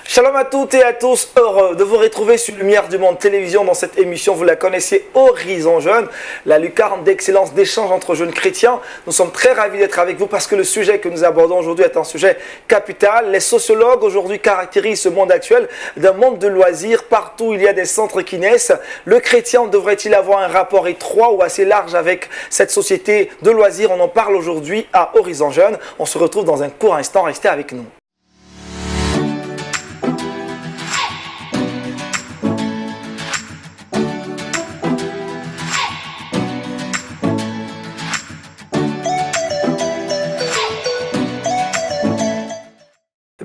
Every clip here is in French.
Shalom à toutes et à tous, heureux de vous retrouver sur Lumière du Monde Télévision dans cette émission. Vous la connaissez, Horizon Jeune, la lucarne d'excellence d'échange entre jeunes chrétiens. Nous sommes très ravis d'être avec vous parce que le sujet que nous abordons aujourd'hui est un sujet capital. Les sociologues aujourd'hui caractérisent ce monde actuel d'un monde de loisirs. Partout il y a des centres qui naissent. Le chrétien devrait-il avoir un rapport étroit ou assez large avec cette société de loisirs? On en parle aujourd'hui à Horizon Jeune. On se retrouve dans un court instant, restez avec nous.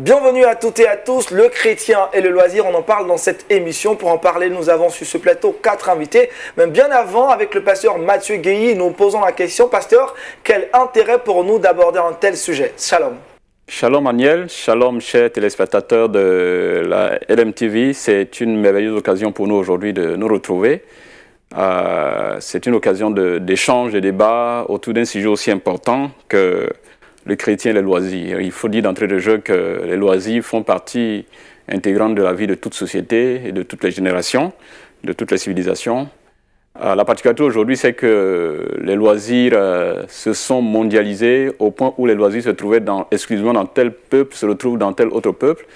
Bienvenue à toutes et à tous, le chrétien et le loisir, on en parle dans cette émission. Pour en parler, nous avons sur ce plateau 4 invités. Même bien avant, avec le pasteur Mathieu Guéhi, nous posons la question, pasteur, quel intérêt pour nous d'aborder un tel sujet? Shalom. Shalom Aniel, shalom chers téléspectateurs de la LMTV. C'est une merveilleuse occasion pour nous aujourd'hui de nous retrouver. C'est une occasion d'échange, de débat autour d'un sujet aussi important que le chrétien et les loisirs. Il faut dire d'entrée de jeu que les loisirs font partie intégrante de la vie de toute société et de toutes les générations, de toutes les civilisations. La particularité aujourd'hui, c'est que les loisirs se sont mondialisés au point où les loisirs se trouvaient exclusivement dans tel peuple, se retrouvent dans tel autre peuple.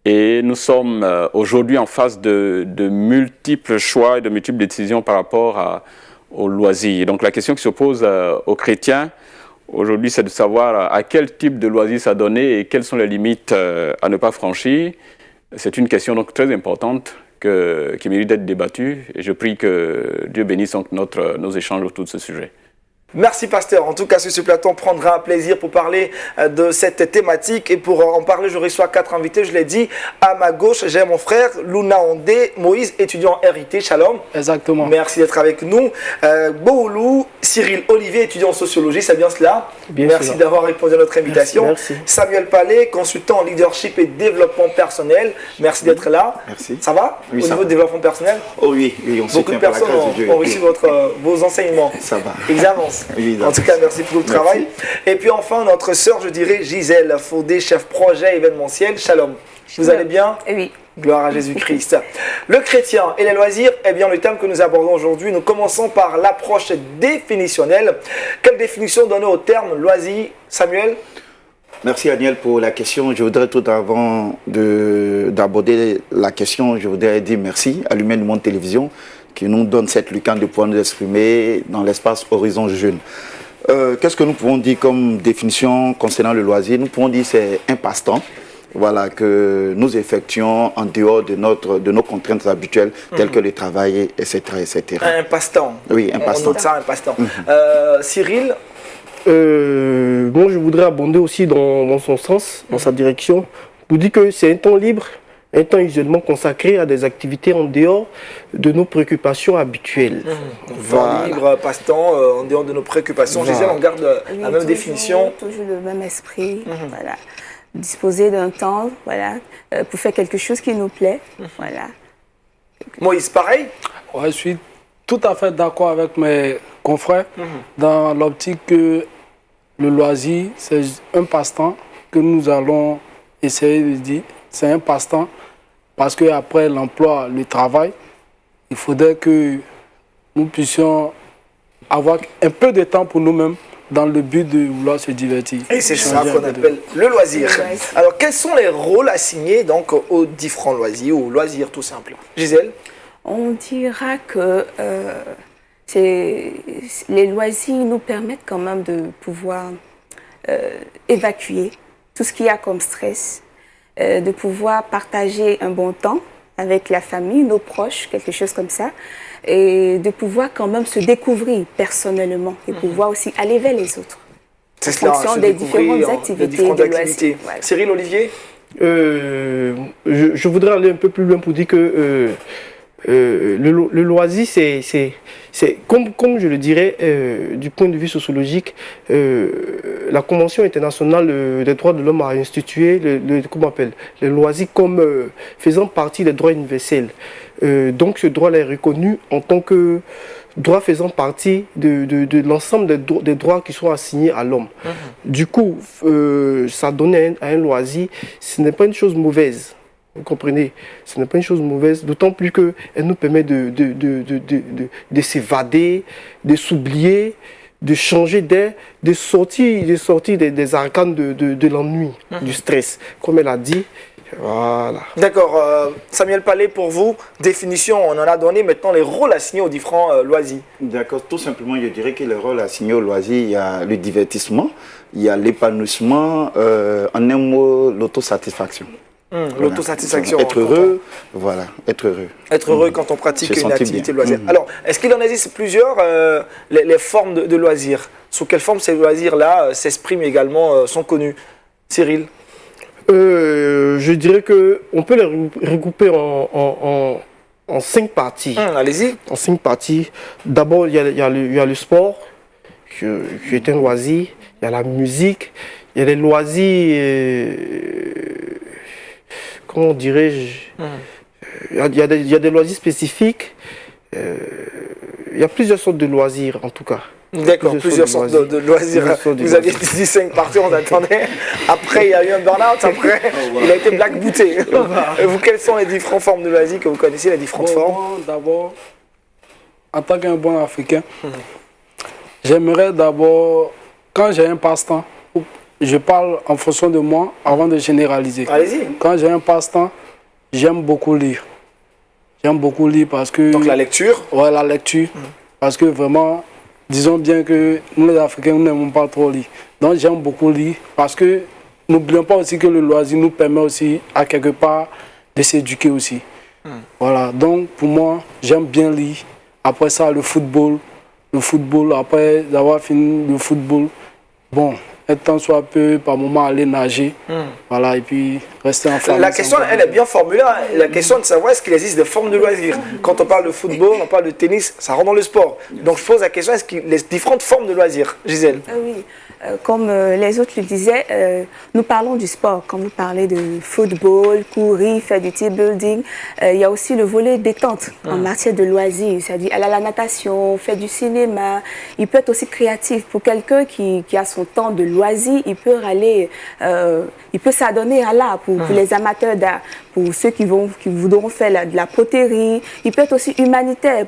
Et nous sommes aujourd'hui en face de multiples choix et de multiples décisions par rapport aux loisirs. Donc la question qui se pose aux chrétiens, aujourd'hui, c'est de savoir à quel type de loisirs s'adonner et quelles sont les limites à ne pas franchir. C'est une question donc très importante qui mérite d'être débattue. Et je prie que Dieu bénisse donc nos échanges autour de ce sujet. Merci pasteur. En tout cas, sur ce plateau, on prendra un plaisir pour parler de cette thématique. Et pour en parler, je reçois 4 invités. Je l'ai dit, à ma gauche, j'ai mon frère Luna Ondé, Moïse, étudiant en RIT. Shalom. Exactement. Merci d'être avec nous. Boulou, Cyril Olivier, étudiant en sociologie, c'est bien cela? Bien Merci d'avoir répondu à notre invitation. Merci. Samuel Palais, consultant en leadership et développement personnel. Merci d'être là. Merci. Ça va? Oui, au ça niveau va. du développement personnel? Oh oui, on se Beaucoup de tient par la personnes grâce de Dieu. ont reçu vos enseignements. Ça va. Ils avancent. Oui, en tout cas, merci pour le travail. Et puis enfin, notre sœur, je dirais, Gisèle Faudé, chef projet événementiel. Shalom. Vous allez bien? Oui. Gloire à Jésus-Christ. Le chrétien et les loisirs, eh bien le thème que nous abordons aujourd'hui, nous commençons par l'approche définitionnelle. Quelle définition donner au terme loisir, Samuel? Merci Daniel pour la question. Je voudrais tout avant d'aborder la question, je voudrais dire merci à Lumière du Monde Télévision qui nous donne cette lucarne de pouvoir nous exprimer dans l'espace Horizon Jeune. Qu'est-ce que nous pouvons dire comme définition concernant le loisir? Nous pouvons dire que c'est un passe-temps. Voilà, que nous effectuons en dehors de nos contraintes habituelles, telles que le travail, etc. etc. Un passe-temps. Oui, un passe-temps. On note ça, un passe-temps. Cyril? Bon, je voudrais abonder aussi dans son sens, dans sa direction, pour dire que c'est un temps libre, un temps isolement consacré à des activités en dehors de nos préoccupations habituelles. Voilà. Libre, passe-temps, en dehors de nos préoccupations. Voilà. Gisèle, on garde la même définition. Toujours le même esprit, voilà. Disposer d'un temps, voilà, pour faire quelque chose qui nous plaît, voilà. Moïse, pareil? Ouais, je suis tout à fait d'accord avec mes confrères dans l'optique que le loisir, c'est un passe-temps que nous allons essayer de dire. C'est un passe-temps parce qu'après l'emploi, le travail, il faudrait que nous puissions avoir un peu de temps pour nous-mêmes dans le but de vouloir se divertir. Et c'est ça qu'on appelle le loisir. Alors, quels sont les rôles assignés donc, aux différents loisirs, ou loisirs tout simple? Gisèle? On dira que les loisirs nous permettent quand même de pouvoir évacuer tout ce qu'il y a comme stress, de pouvoir partager un bon temps avec la famille, nos proches, quelque chose comme ça, et de pouvoir quand même se découvrir personnellement et pouvoir aussi aller vers les autres. C'est en fonction des différentes activités. Voilà. Cyril, Olivier? Je voudrais aller un peu plus loin pour dire que le loisir, c'est comme je le dirais, du point de vue sociologique, la Convention internationale des droits de l'homme a institué le loisir comme faisant partie des droits universels. Donc ce droit-là est reconnu en tant que droit faisant partie de l'ensemble des droits qui sont assignés à l'homme. Du coup, ça donne à un loisir, ce n'est pas une chose mauvaise. Vous comprenez? Ce n'est pas une chose mauvaise, d'autant plus qu'elle nous permet de s'évader, de s'oublier, de changer d'air, de sortir des arcanes de l'ennui, du stress. Comme elle a dit, voilà. D'accord. Samuel Palais, pour vous, définition, on en a donné. Maintenant, les rôles assignés aux différents loisirs. D'accord, tout simplement, je dirais que le rôle assigné au loisir, il y a le divertissement, il y a l'épanouissement, en un mot, l'autosatisfaction. Voilà. L'autosatisfaction. Être heureux, voilà, être heureux. Être heureux quand on pratique Se une sentir activité bien. loisir. Alors, est-ce qu'il en existe plusieurs, les formes de loisirs? Sous quelle forme ces loisirs-là s'expriment également, sont connus? Cyril? Je dirais qu'on peut les regrouper en 5 parties. Allez-y. En 5 parties. D'abord, il y a le sport, qui est un loisir. Il y a la musique. Il y a les loisirs, comment dirais-je, il y a des loisirs spécifiques. Il y a plusieurs sortes de loisirs, en tout cas. D'accord, plusieurs sortes de loisirs. Vous aviez dit 5 parties, on attendait. Après, il y a eu un burn-out. Après, il a été blackbooté. Vous, quelles sont les différentes formes de loisirs que vous connaissez, les différentes formes? Moi, d'abord, en tant qu'un bon Africain, j'aimerais d'abord, quand j'ai un passe-temps, je parle en fonction de moi avant de généraliser. Allez-y. Quand j'ai un passe-temps, j'aime beaucoup lire. J'aime beaucoup lire parce que... Donc la lecture. Ouais, la lecture. Parce que vraiment, disons bien que nous les Africains, nous n'aimons pas trop lire. Donc j'aime beaucoup lire parce que n'oublions pas aussi que le loisir nous permet aussi à quelque part de s'éduquer aussi. Voilà, donc pour moi, j'aime bien lire. Après ça, le football, après avoir fini le football, bon, être tant soit peu, par moment aller nager, voilà, et puis rester en famille. La question, elle est bien formulée. La question de savoir est-ce qu'il existe des formes de loisirs. Quand on parle de football, on parle de tennis, ça rentre dans le sport. Donc je pose la question, est-ce qu'il y a différentes formes de loisirs? Gisèle? Oui, comme les autres le disaient, nous parlons du sport. Quand vous parlez de football, courir, faire du team building, il y a aussi le volet détente en matière de loisirs. C'est-à-dire aller à la natation, faire du cinéma. Il peut être aussi créatif. Pour quelqu'un qui a son temps de loisirs, il peut aller, il peut s'adonner à l'art pour les amateurs d'art, pour ceux qui voudront faire de la poterie. Il peut être aussi humanitaire.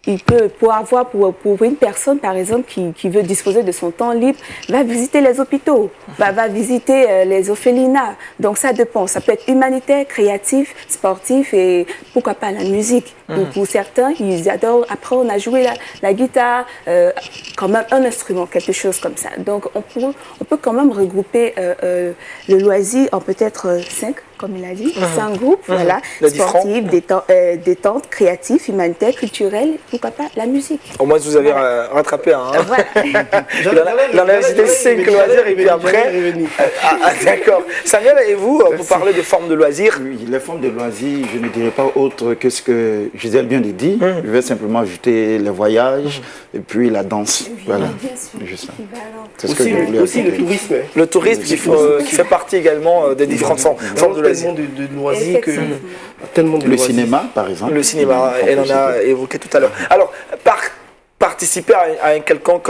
Il peut pour une personne, par exemple, qui veut disposer de son temps libre, va visiter les hôpitaux, va visiter les orphelinats. Donc ça dépend. Ça peut être humanitaire, créatif, sportif et pourquoi pas la musique. Pour certains, ils adorent apprendre à jouer la guitare, quand même un instrument, quelque chose comme ça. Donc on peut quand même regrouper le loisir en peut-être 5, comme il a dit, 5 groupes, voilà, sportif, détente, créatif, humanitaire, culturel, pourquoi pas la musique. Au moins vous avez rattrapé un. Voilà. Il en a cité 5 loisirs et puis après. D'accord. Samuel, et vous parlez des formes de loisirs? Oui, les formes de loisirs, je ne dirais pas autre que ce que Gisèle vient de dire. Je vais simplement ajouter les voyages et puis la danse. Voilà. Juste ça. C'est ce que je voulais Aussi le ajouter. tourisme. Le tourisme qui fait partie également des différentes formes de loisirs. Tellement de loisirs que... Tellement de Le loisirs. cinéma, par exemple. Le cinéma, elle en a évoqué tout à l'heure. Alors, participer à une quelconque,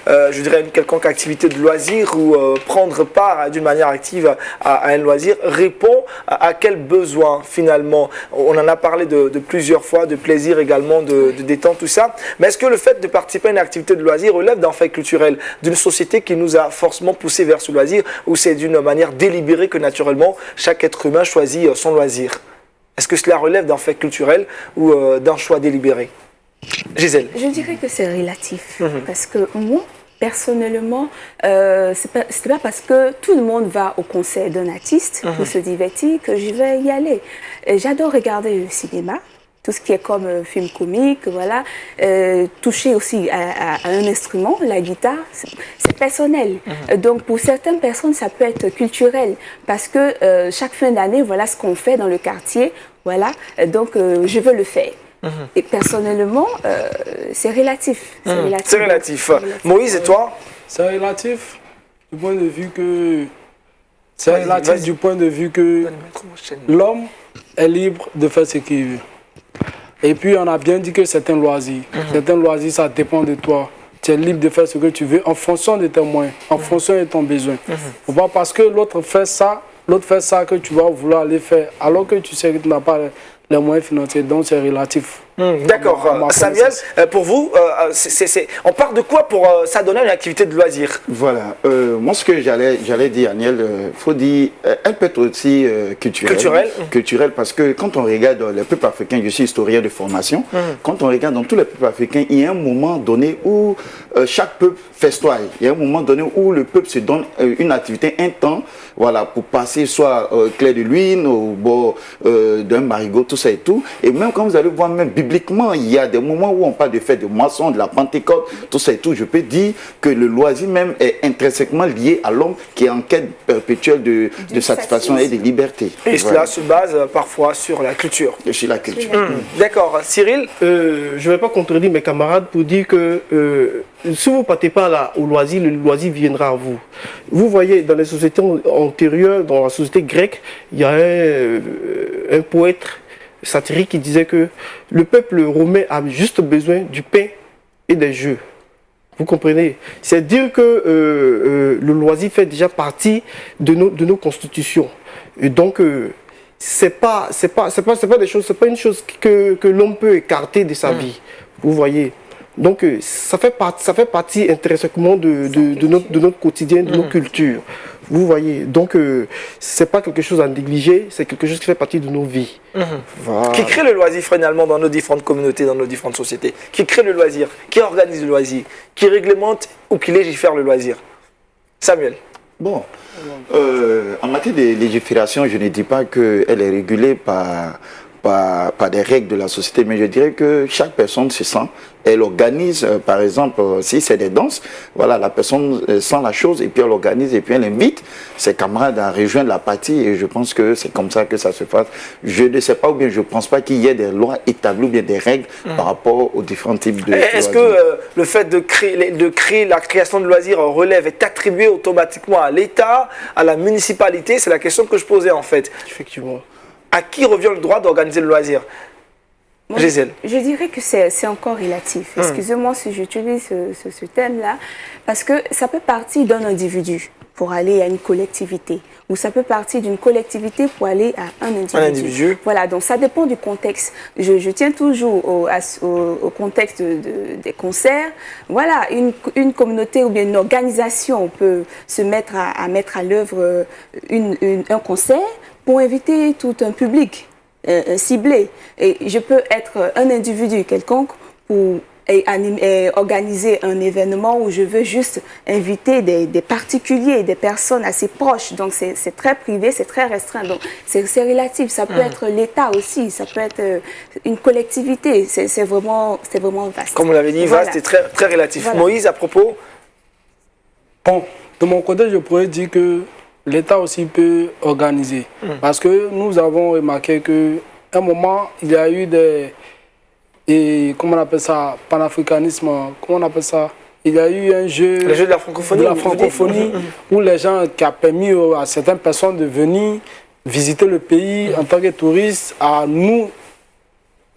je dirais une quelconque activité de loisir ou prendre part d'une manière active à un loisir répond à quel besoin finalement? On en a parlé de plusieurs fois, de plaisir également, de détente, tout ça. Mais est-ce que le fait de participer à une activité de loisir relève d'un fait culturel, d'une société qui nous a forcément poussé vers ce loisir, ou c'est d'une manière délibérée que naturellement chaque être humain choisit son loisir? Est-ce que cela relève d'un fait culturel ou d'un choix délibéré? Gisèle? Je dirais que c'est relatif. Parce que moi, personnellement, c'est pas parce que tout le monde va au concert d'un artiste pour se divertir que je vais y aller. J'adore regarder le cinéma, tout ce qui est comme film comique, voilà. Toucher aussi à un instrument, la guitare, c'est personnel. Donc pour certaines personnes, ça peut être culturel parce que chaque fin d'année, voilà ce qu'on fait dans le quartier, voilà. Donc je veux le faire. Et personnellement, c'est relatif. C'est relatif. Moïse, et toi? C'est relatif du point de vue que... C'est relatif du point de vue que l'homme est libre de faire ce qu'il veut. Et puis on a bien dit que c'est un loisir. Certains loisirs, ça dépend de toi. Tu es libre de faire ce que tu veux en fonction de tes moyens, en fonction de ton besoin. Faut pas parce que l'autre fait ça, l'autre fait ça que tu vas vouloir aller faire, alors que tu sais que tu n'as pas les moyens financiers, donc c'est relatif. D'accord. Samuel, pour vous, on part de quoi pour s'adonner à une activité de loisir? Voilà. Moi, ce que j'allais dire, Aniel, faut dire, elle peut être aussi culturelle. Culturelle, parce que quand on regarde les peuples africains, je suis historien de formation, quand on regarde dans tous les peuples africains, il y a un moment donné où chaque peuple festoie. Il y a un moment donné où le peuple se donne une activité, un temps, voilà, pour passer soit clair de lune, au bord d'un marigot, tout ça et tout. Et même quand vous allez voir, même bibliquement, il y a des moments où on parle de fête de moisson, de la Pentecôte, tout ça et tout. Je peux dire que le loisir même est intrinsèquement lié à l'homme qui est en quête perpétuelle de satisfaction et de liberté. Et cela se base parfois sur la culture. Et sur la culture. D'accord. Cyril? Je ne vais pas contredire mes camarades pour dire que si vous ne partez pas là au loisir, le loisir viendra à vous. Vous voyez, dans les sociétés antérieures, dans la société grecque, il y a un poète satirique qui disait que le peuple romain a juste besoin du pain et des jeux. Vous comprenez? C'est dire que le loisir fait déjà partie de nos constitutions. Et donc, c'est pas des choses, c'est pas une chose que l'homme peut écarter de sa vie. Vous voyez? Donc, ça fait partie intrinsèquement de notre quotidien, de nos cultures. Vous voyez? Donc, c'est pas quelque chose à négliger, c'est quelque chose qui fait partie de nos vies. Voilà. Qui crée le loisir finalement dans nos différentes communautés, dans nos différentes sociétés? Qui crée le loisir? Qui organise le loisir? Qui réglemente ou qui légifère le loisir? Samuel? Bon, en matière de légifération, je ne dis pas qu'elle est régulée par des règles de la société, mais je dirais que chaque personne se sent, elle organise, par exemple, si c'est des danses, voilà, la personne sent la chose et puis elle organise et puis elle invite ses camarades à rejoindre la partie et je pense que c'est comme ça que ça se passe. Je ne sais pas ou bien je ne pense pas qu'il y ait des lois établies ou bien des règles par rapport aux différents types de Est-ce que le fait de créer la création de loisirs relève est attribué automatiquement à l'État, à la municipalité? C'est la question que je posais en fait. Effectivement. À qui revient le droit d'organiser le loisir? Moi, Gisèle? Je dirais que c'est encore relatif. Excusez-moi si j'utilise ce terme-là, parce que ça peut partir d'un individu pour aller à une collectivité, ou ça peut partir d'une collectivité pour aller à un individu. Voilà, donc ça dépend du contexte. Je tiens toujours au contexte des concerts. Voilà, une communauté ou bien une organisation peut se mettre à mettre à l'œuvre un concert pour inviter tout un public ciblé. Et je peux être un individu quelconque pour organiser un événement où je veux juste inviter des particuliers, des personnes assez proches. Donc c'est très privé, c'est très restreint. Donc c'est relatif. Ça peut être l'État aussi, ça peut être une collectivité. C'est vraiment vaste. Comme vous l'avez dit, vaste et très, très relatif. Voilà. Moïse, à propos? Bon, de mon côté, je pourrais dire que l'État aussi peut organiser. Parce que nous avons remarqué qu'à un moment, il y a eu comment on appelle ça, panafricanisme, comment on appelle ça? Il y a eu un jeu... Le jeu de la francophonie. De la francophonie, où les gens, qui a permis à certaines personnes de venir visiter le pays en tant que touristes, à nous,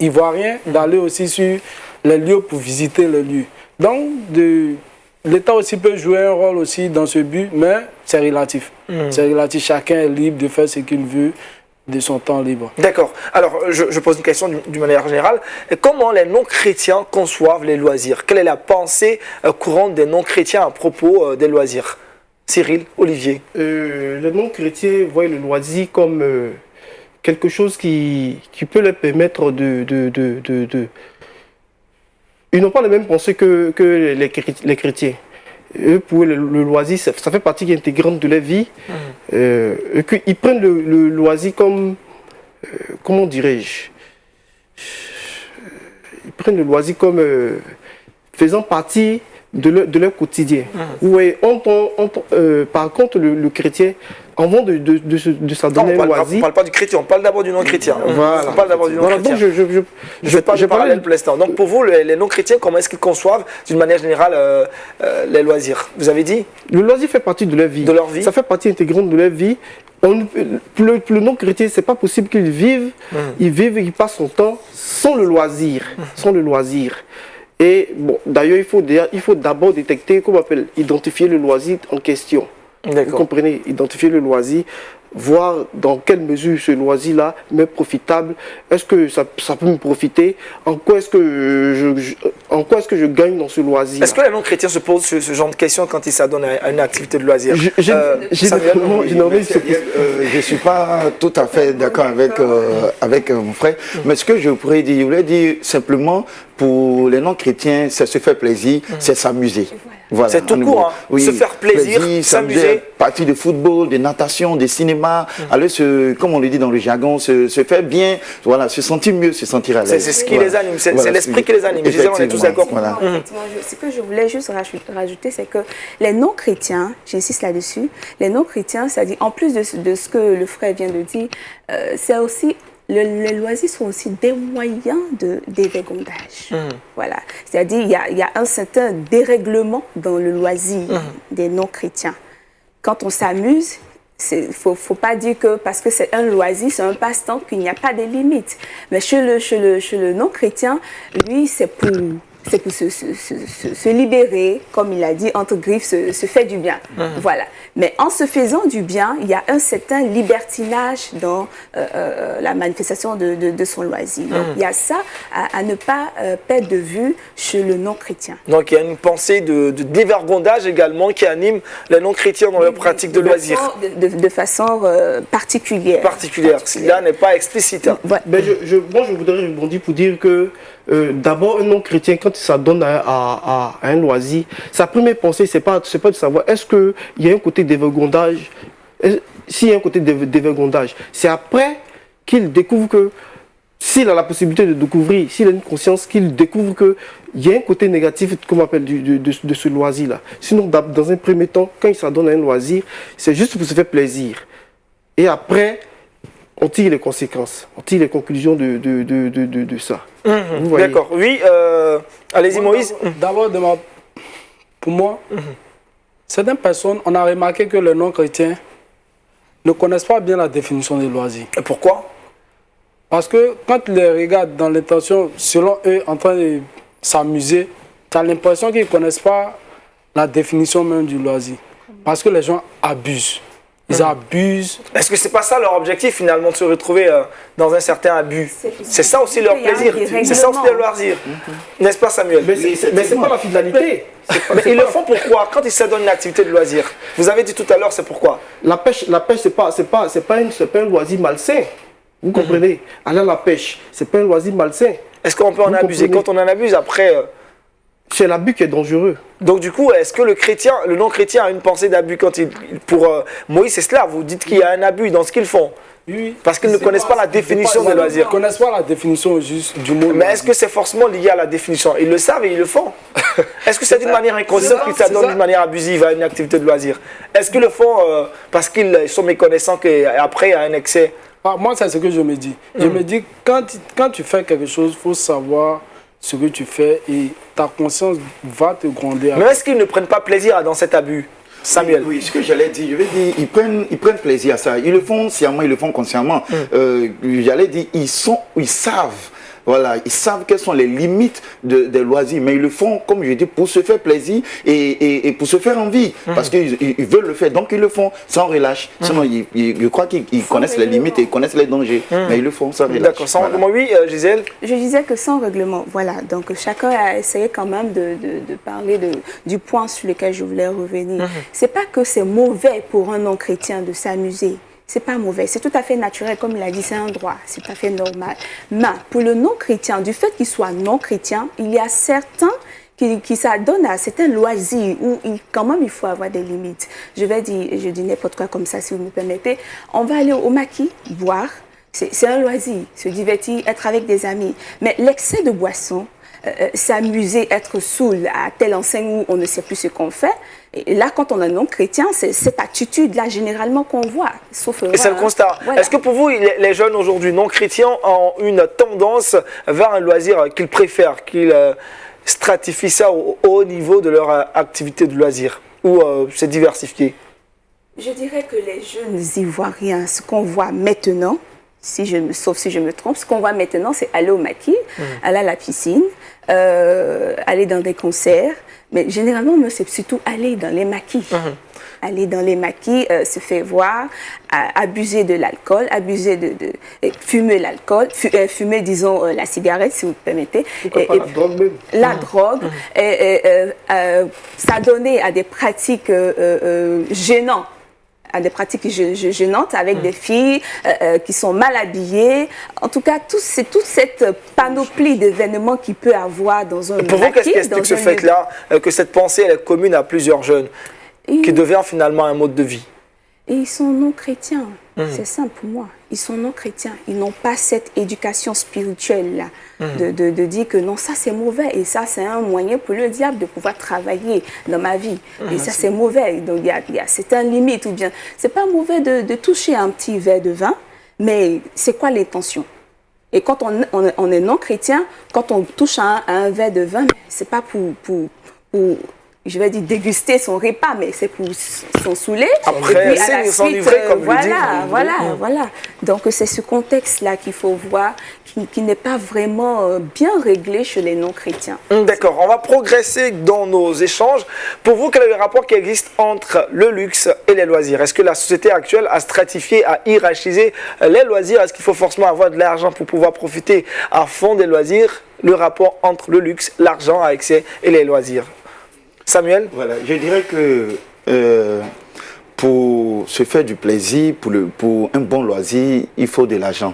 Ivoiriens, d'aller aussi sur les lieux pour visiter les lieux. Donc, l'État aussi peut jouer un rôle aussi dans ce but, mais c'est relatif. C'est relatif, chacun est libre de faire ce qu'il veut de son temps libre. D'accord. Alors, je pose une question d'une manière générale. Comment les non-chrétiens conçoivent les loisirs? Quelle est la pensée courante des non-chrétiens à propos des loisirs? Cyril, Olivier? Les non-chrétiens voient le loisir comme quelque chose qui peut leur permettre Ils n'ont pas les mêmes pensées que les chrétiens. Eux, pour le loisir, ça fait partie intégrante de leur vie. Ils prennent le loisir comme... comment dirais-je? Ils prennent le loisir comme faisant partie de leur quotidien. Ouais, par contre, le chrétien, avant de s'adonner au loisir... On ne parle pas du chrétien, on parle d'abord du non-chrétien. Voilà. On parle d'abord du non-chrétien. Donc je parle de parallèle pour l'instant. Donc pour vous, les non-chrétiens, comment est-ce qu'ils conçoivent d'une manière générale les loisirs? Vous avez dit? Le loisir fait partie de leur vie. De leur vie. Ça fait partie intégrante de leur vie. Pour le non-chrétien, c'est pas possible qu'il vive. Il passe son temps sans le loisir. Sans le loisir. Et bon, d'ailleurs, il faut d'abord détecter, comment on appelle, identifier le loisir en question. Vous comprenez, identifier le loisir voir dans quelle mesure ce loisir-là m'est profitable. Est-ce que ça peut me profiter? En quoi est-ce que je gagne dans ce loisir? Est-ce que les non-chrétiens se posent ce genre de questions quand ils s'adonnent à une activité de loisir? Généralement, je ne suis pas tout à fait d'accord avec mon frère, mais ce que je pourrais dire, je voulais dire simplement, pour les non-chrétiens, c'est se faire plaisir, c'est s'amuser. Voilà, c'est tout court, hein. Se faire plaisir, s'amuser. Partie de football, de natation, de cinéma, aller comme on le dit dans le jargon, se faire bien, voilà, se sentir mieux, se sentir à l'aise. C'est ce qui les anime, c'est l'esprit qui les anime. On est tous d'accord. Voilà. Ce que je voulais juste rajouter, c'est que les non-chrétiens, j'insiste là-dessus, les non-chrétiens, c'est-à-dire en plus de ce que le frère vient de dire, c'est aussi les loisirs sont aussi des moyens d'évégondage. Voilà. C'est-à-dire il y a un certain dérèglement dans le loisir des non-chrétiens. Quand on s'amuse, il faut pas dire que parce que c'est un loisir, c'est un passe-temps, qu'il n'y a pas de limites. Mais chez le non-chrétien, lui, c'est pour se libérer, comme il a dit, entre griffes, se fait du bien. Voilà. Mais en se faisant du bien, il y a un certain libertinage dans la manifestation de son loisir. Donc, il y a ça à ne pas perdre de vue chez le non-chrétien. Donc, il y a une pensée de dévergondage également qui anime les non-chrétiens dans leur pratique de loisirs. De façon particulière. Cela n'est pas explicite. Ouais. Mais moi, je voudrais rebondir pour dire que d'abord, un non-chrétien, quand il s'adonne à un loisir, sa première pensée, c'est pas de savoir est-ce qu'il y a un côté d'évergondage. S'il y a un côté d'évergondage, c'est après qu'il découvre que, s'il a la possibilité de découvrir, s'il a une conscience, qu'il découvre qu'il y a un côté négatif, comme on appelle, de ce loisir-là. Sinon, dans un premier temps, quand il s'adonne à un loisir, c'est juste pour se faire plaisir. Et après, on tire les conséquences, on tire les conclusions de ça. D'accord, oui. Allez-y, Moïse. D'abord, pour moi, certaines personnes, on a remarqué que les non-chrétiens ne connaissent pas bien la définition des loisirs. Et pourquoi? Parce que quand ils les regardent dans l'intention, selon eux, en train de s'amuser, tu as l'impression qu'ils ne connaissent pas la définition même du loisir. Parce que les gens abusent. Ils abusent. Est-ce que c'est pas ça leur objectif finalement, de se retrouver dans un certain abus? C'est ça aussi leur plaisir. C'est ça aussi leur loisir. N'est-ce pas, Samuel? Mais c'est pas la finalité. Mais ils le font pourquoi? Quand ils s'adonnent à une activité de loisir, vous avez dit tout à l'heure, c'est pourquoi? La pêche, c'est pas un loisir malsain. Vous comprenez? Aller à la pêche, c'est pas un loisir malsain. Est-ce qu'on peut en abuser? Quand on en abuse, après... C'est l'abus qui est dangereux. Donc du coup, est-ce que le non-chrétien a une pensée d'abus quand pour Moïse, c'est cela, vous dites qu'il y a un abus dans ce qu'ils font? Oui. Parce qu'ils ne connaissent pas la définition des loisirs. Ils ne connaissent pas la définition juste du mot. Mais est-ce que c'est forcément lié à la définition? Ils le savent et ils le font. Est-ce que c'est d'une manière inconsciente qu'ils s'adonnent d'une manière abusive à une activité de loisir? Est-ce qu'ils le font parce qu'ils sont méconnaissants qu'après il y a un excès? Moi, c'est ce que je me dis. Je me dis, quand tu fais quelque chose, il faut savoir ce que tu fais et ta conscience va te gronder. Mais est-ce qu'ils ne prennent pas plaisir dans cet abus, Samuel? Oui, ce que j'allais dire, je vais dire, ils prennent plaisir à ça. Ils le font sciemment, ils le font consciemment. J'allais dire, ils savent. Voilà, ils savent quelles sont les limites des loisirs, mais ils le font, comme je dis, pour se faire plaisir et pour se faire envie, parce qu'ils veulent le faire, donc ils le font sans relâche. Sinon, je crois qu'ils connaissent les limites et ils connaissent les dangers, mais ils le font sans relâche. D'accord, sans règlement, oui, Gisèle? Je disais que sans règlement, voilà, donc chacun a essayé quand même de parler du point sur lequel je voulais revenir. C'est pas que c'est mauvais pour un non-chrétien de s'amuser. C'est pas mauvais, c'est tout à fait naturel, comme il a dit, c'est un droit, c'est tout à fait normal. Mais pour le non-chrétien, du fait qu'il soit non-chrétien, il y a certains qui s'adonnent à certains loisirs où quand même il faut avoir des limites. Je dis n'importe quoi comme ça, si vous me permettez. On va aller au maquis, boire, c'est un loisir, se divertir, être avec des amis. Mais l'excès de boisson, s'amuser, être saoul à telle enseigne où on ne sait plus ce qu'on fait. Et là, quand on est non-chrétien, c'est cette attitude-là, généralement, qu'on voit. Sauf et c'est le constat. Voilà. Est-ce que pour vous, les jeunes aujourd'hui non-chrétiens ont une tendance vers un loisir qu'ils préfèrent, qu'ils stratifient ça au haut niveau de leur activité de loisir, ou c'est diversifié? Je dirais que les jeunes Ivoiriens, ce qu'on voit maintenant, sauf si je me trompe, ce qu'on voit maintenant, c'est aller au maquis, aller à la piscine, aller dans des concerts. Mais généralement, c'est surtout aller dans les maquis. aller dans les maquis, se faire voir, abuser de l'alcool, fumer l'alcool, fumer, disons, la cigarette, si vous permettez. Pourquoi pas la drogue même? La drogue, s'adonner à des pratiques gênantes. À des pratiques gênantes avec des filles qui sont mal habillées. En tout cas, c'est toute cette panoplie d'événements qu'il peut avoir dans un Pour vous, qu'est-ce qui explique ce fait-là, que cette pensée elle est commune à plusieurs jeunes, qui devient finalement un mode de vie? Et ils sont non chrétiens. C'est simple pour moi. Ils sont non chrétiens. Ils n'ont pas cette éducation spirituelle-là de dire que non, ça c'est mauvais et ça c'est un moyen pour le diable de pouvoir travailler dans ma vie. Et ça c'est mauvais. Donc c'est un limite. Ou bien, c'est pas mauvais de toucher un petit verre de vin, mais c'est quoi l'intention? Et quand on est non chrétien, quand on touche à un verre de vin, c'est pas pour je vais dire déguster son repas, mais c'est pour s'en saouler. Après, c'est s'enivrer, comme vous dites. Voilà. Donc, c'est ce contexte-là qu'il faut voir, qui n'est pas vraiment bien réglé chez les non-chrétiens. D'accord, on va progresser dans nos échanges. Pour vous, quel est le rapport qui existe entre le luxe et les loisirs? Est-ce que la société actuelle a stratifié, a hiérarchisé les loisirs? Est-ce qu'il faut forcément avoir de l'argent pour pouvoir profiter à fond des loisirs? Le rapport entre le luxe, l'argent à excès et les loisirs. Samuel? Voilà, je dirais que pour se faire du plaisir, pour un bon loisir, il faut de l'argent.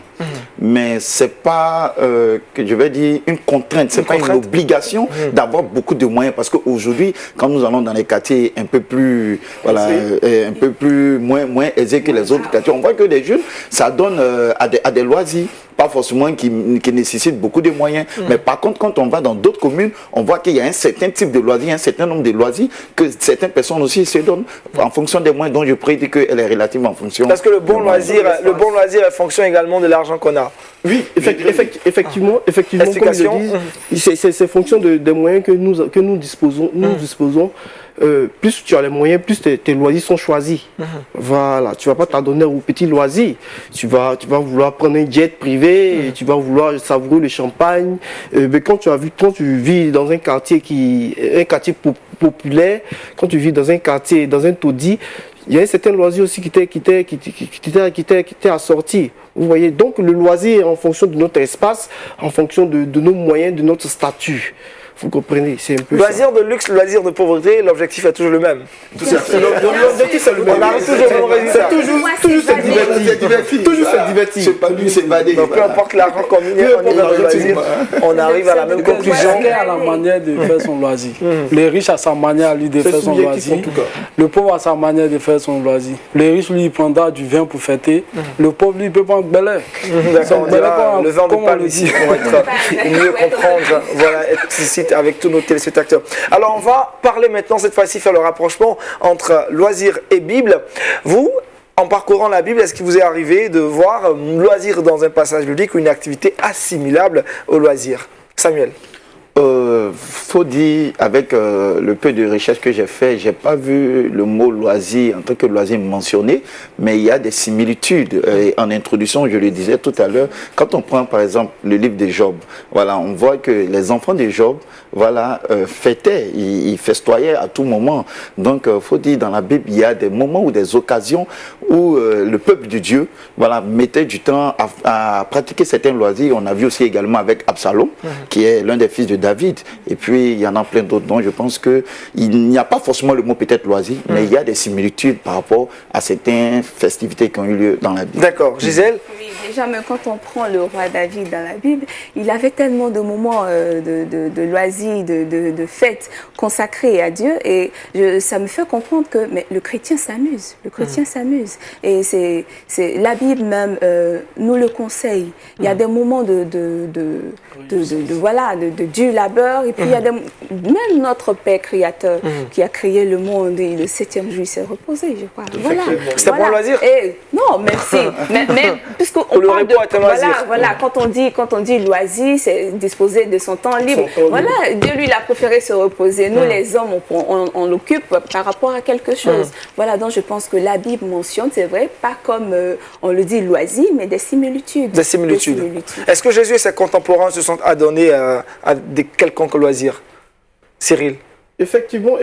Mais ce n'est pas, que je vais dire, une contrainte, ce n'est pas une obligation d'avoir beaucoup de moyens. Parce qu'aujourd'hui, quand nous allons dans les quartiers un peu plus, voilà, un peu plus moins aisés que les autres quartiers, on voit que les jeunes, ça donne à des loisirs. Pas forcément qui nécessite beaucoup de moyens. Mais par contre, quand on va dans d'autres communes, on voit qu'il y a un certain type de loisirs, un certain nombre de loisirs que certaines personnes aussi se donnent en fonction des moyens dont je prédis qu'elle est relative en fonction. Parce que le bon loisir est fonction également de l'argent qu'on a. Oui, effectivement, Explication. comme je dis, c'est fonction des moyens que nous disposons. Plus tu as les moyens, plus tes loisirs sont choisis. Voilà, tu ne vas pas t'adonner aux petits loisirs. Tu vas vouloir prendre un jet privé, et tu vas vouloir savourer le champagne. Mais quand tu vis dans un quartier populaire, quand tu vis dans un quartier, dans un taudis, il y a un certain loisir aussi qui t'est assorti. Vous voyez, donc le loisir est en fonction de notre espace, en fonction de nos moyens, de notre statut. Vous comprenez, c'est un peu loisir de luxe, loisir de pauvreté, l'objectif est toujours le même. L'objectif c'est le même. On arrive toujours au même résultat. Toujours se divertir. C'est pas lui, c'est pas des. Donc peu importe l'argent qu'on met dans le loisir, on arrive à la même conclusion. Chacun a la manière de faire son loisir. Les riches a sa manière lui de faire son loisir. Le pauvre a sa manière de faire son loisir. Les riches lui il prendra du vin pour fêter. Le pauvre lui il peut prendre Bel Air. D'accord, on dira le vin de palme ici pour mieux comprendre, voilà, être explicite avec tous nos téléspectateurs. Alors on va parler maintenant, cette fois-ci, faire le rapprochement entre loisirs et Bible. Vous, en parcourant la Bible, est-ce qu'il vous est arrivé de voir loisir dans un passage biblique ou une activité assimilable au loisir? Samuel? Faut dire, avec le peu de recherche que j'ai fait, j'ai pas vu le mot loisir en tant que loisir mentionné, mais il y a des similitudes. Et en introduction, je le disais tout à l'heure, quand on prend par exemple le livre de Job, voilà, on voit que les enfants de Job, voilà, fêtaient, ils festoyaient à tout moment. Donc, faut dire, dans la Bible, il y a des moments ou des occasions où le peuple de Dieu, voilà, mettait du temps à pratiquer certains loisirs. On a vu aussi également avec Absalom, qui est l'un des fils de David. Et puis, il y en a plein d'autres. Donc, je pense qu'il n'y a pas forcément le mot peut-être loisir, mais il y a des similitudes par rapport à certaines festivités qui ont eu lieu dans la Bible. D'accord. Gisèle? Oui, déjà, mais quand on prend le roi David dans la Bible, il avait tellement de moments de loisirs, de fêtes consacrées à Dieu. Et ça me fait comprendre que le chrétien s'amuse. Le chrétien s'amuse. Et c'est la Bible même nous le conseille. Il y a des moments de dur labeur. Et puis, il y a même notre Père créateur qui a créé le monde et le 7e jour, il s'est reposé, je crois. Voilà. C'était pour un loisir? Non, même si. mais puisqu'on parle de... Voilà, quand on dit loisir, c'est disposer de son temps libre. Dieu, lui, il a préféré se reposer. Nous, les hommes, on l'occupe par rapport à quelque chose. Voilà, donc je pense que la Bible mentionne, c'est vrai, pas comme on le dit loisir, mais des similitudes. Des similitudes. Est-ce que Jésus et ses contemporains se sont adonnés à des quelconques loisirs? Cyril? Effectivement,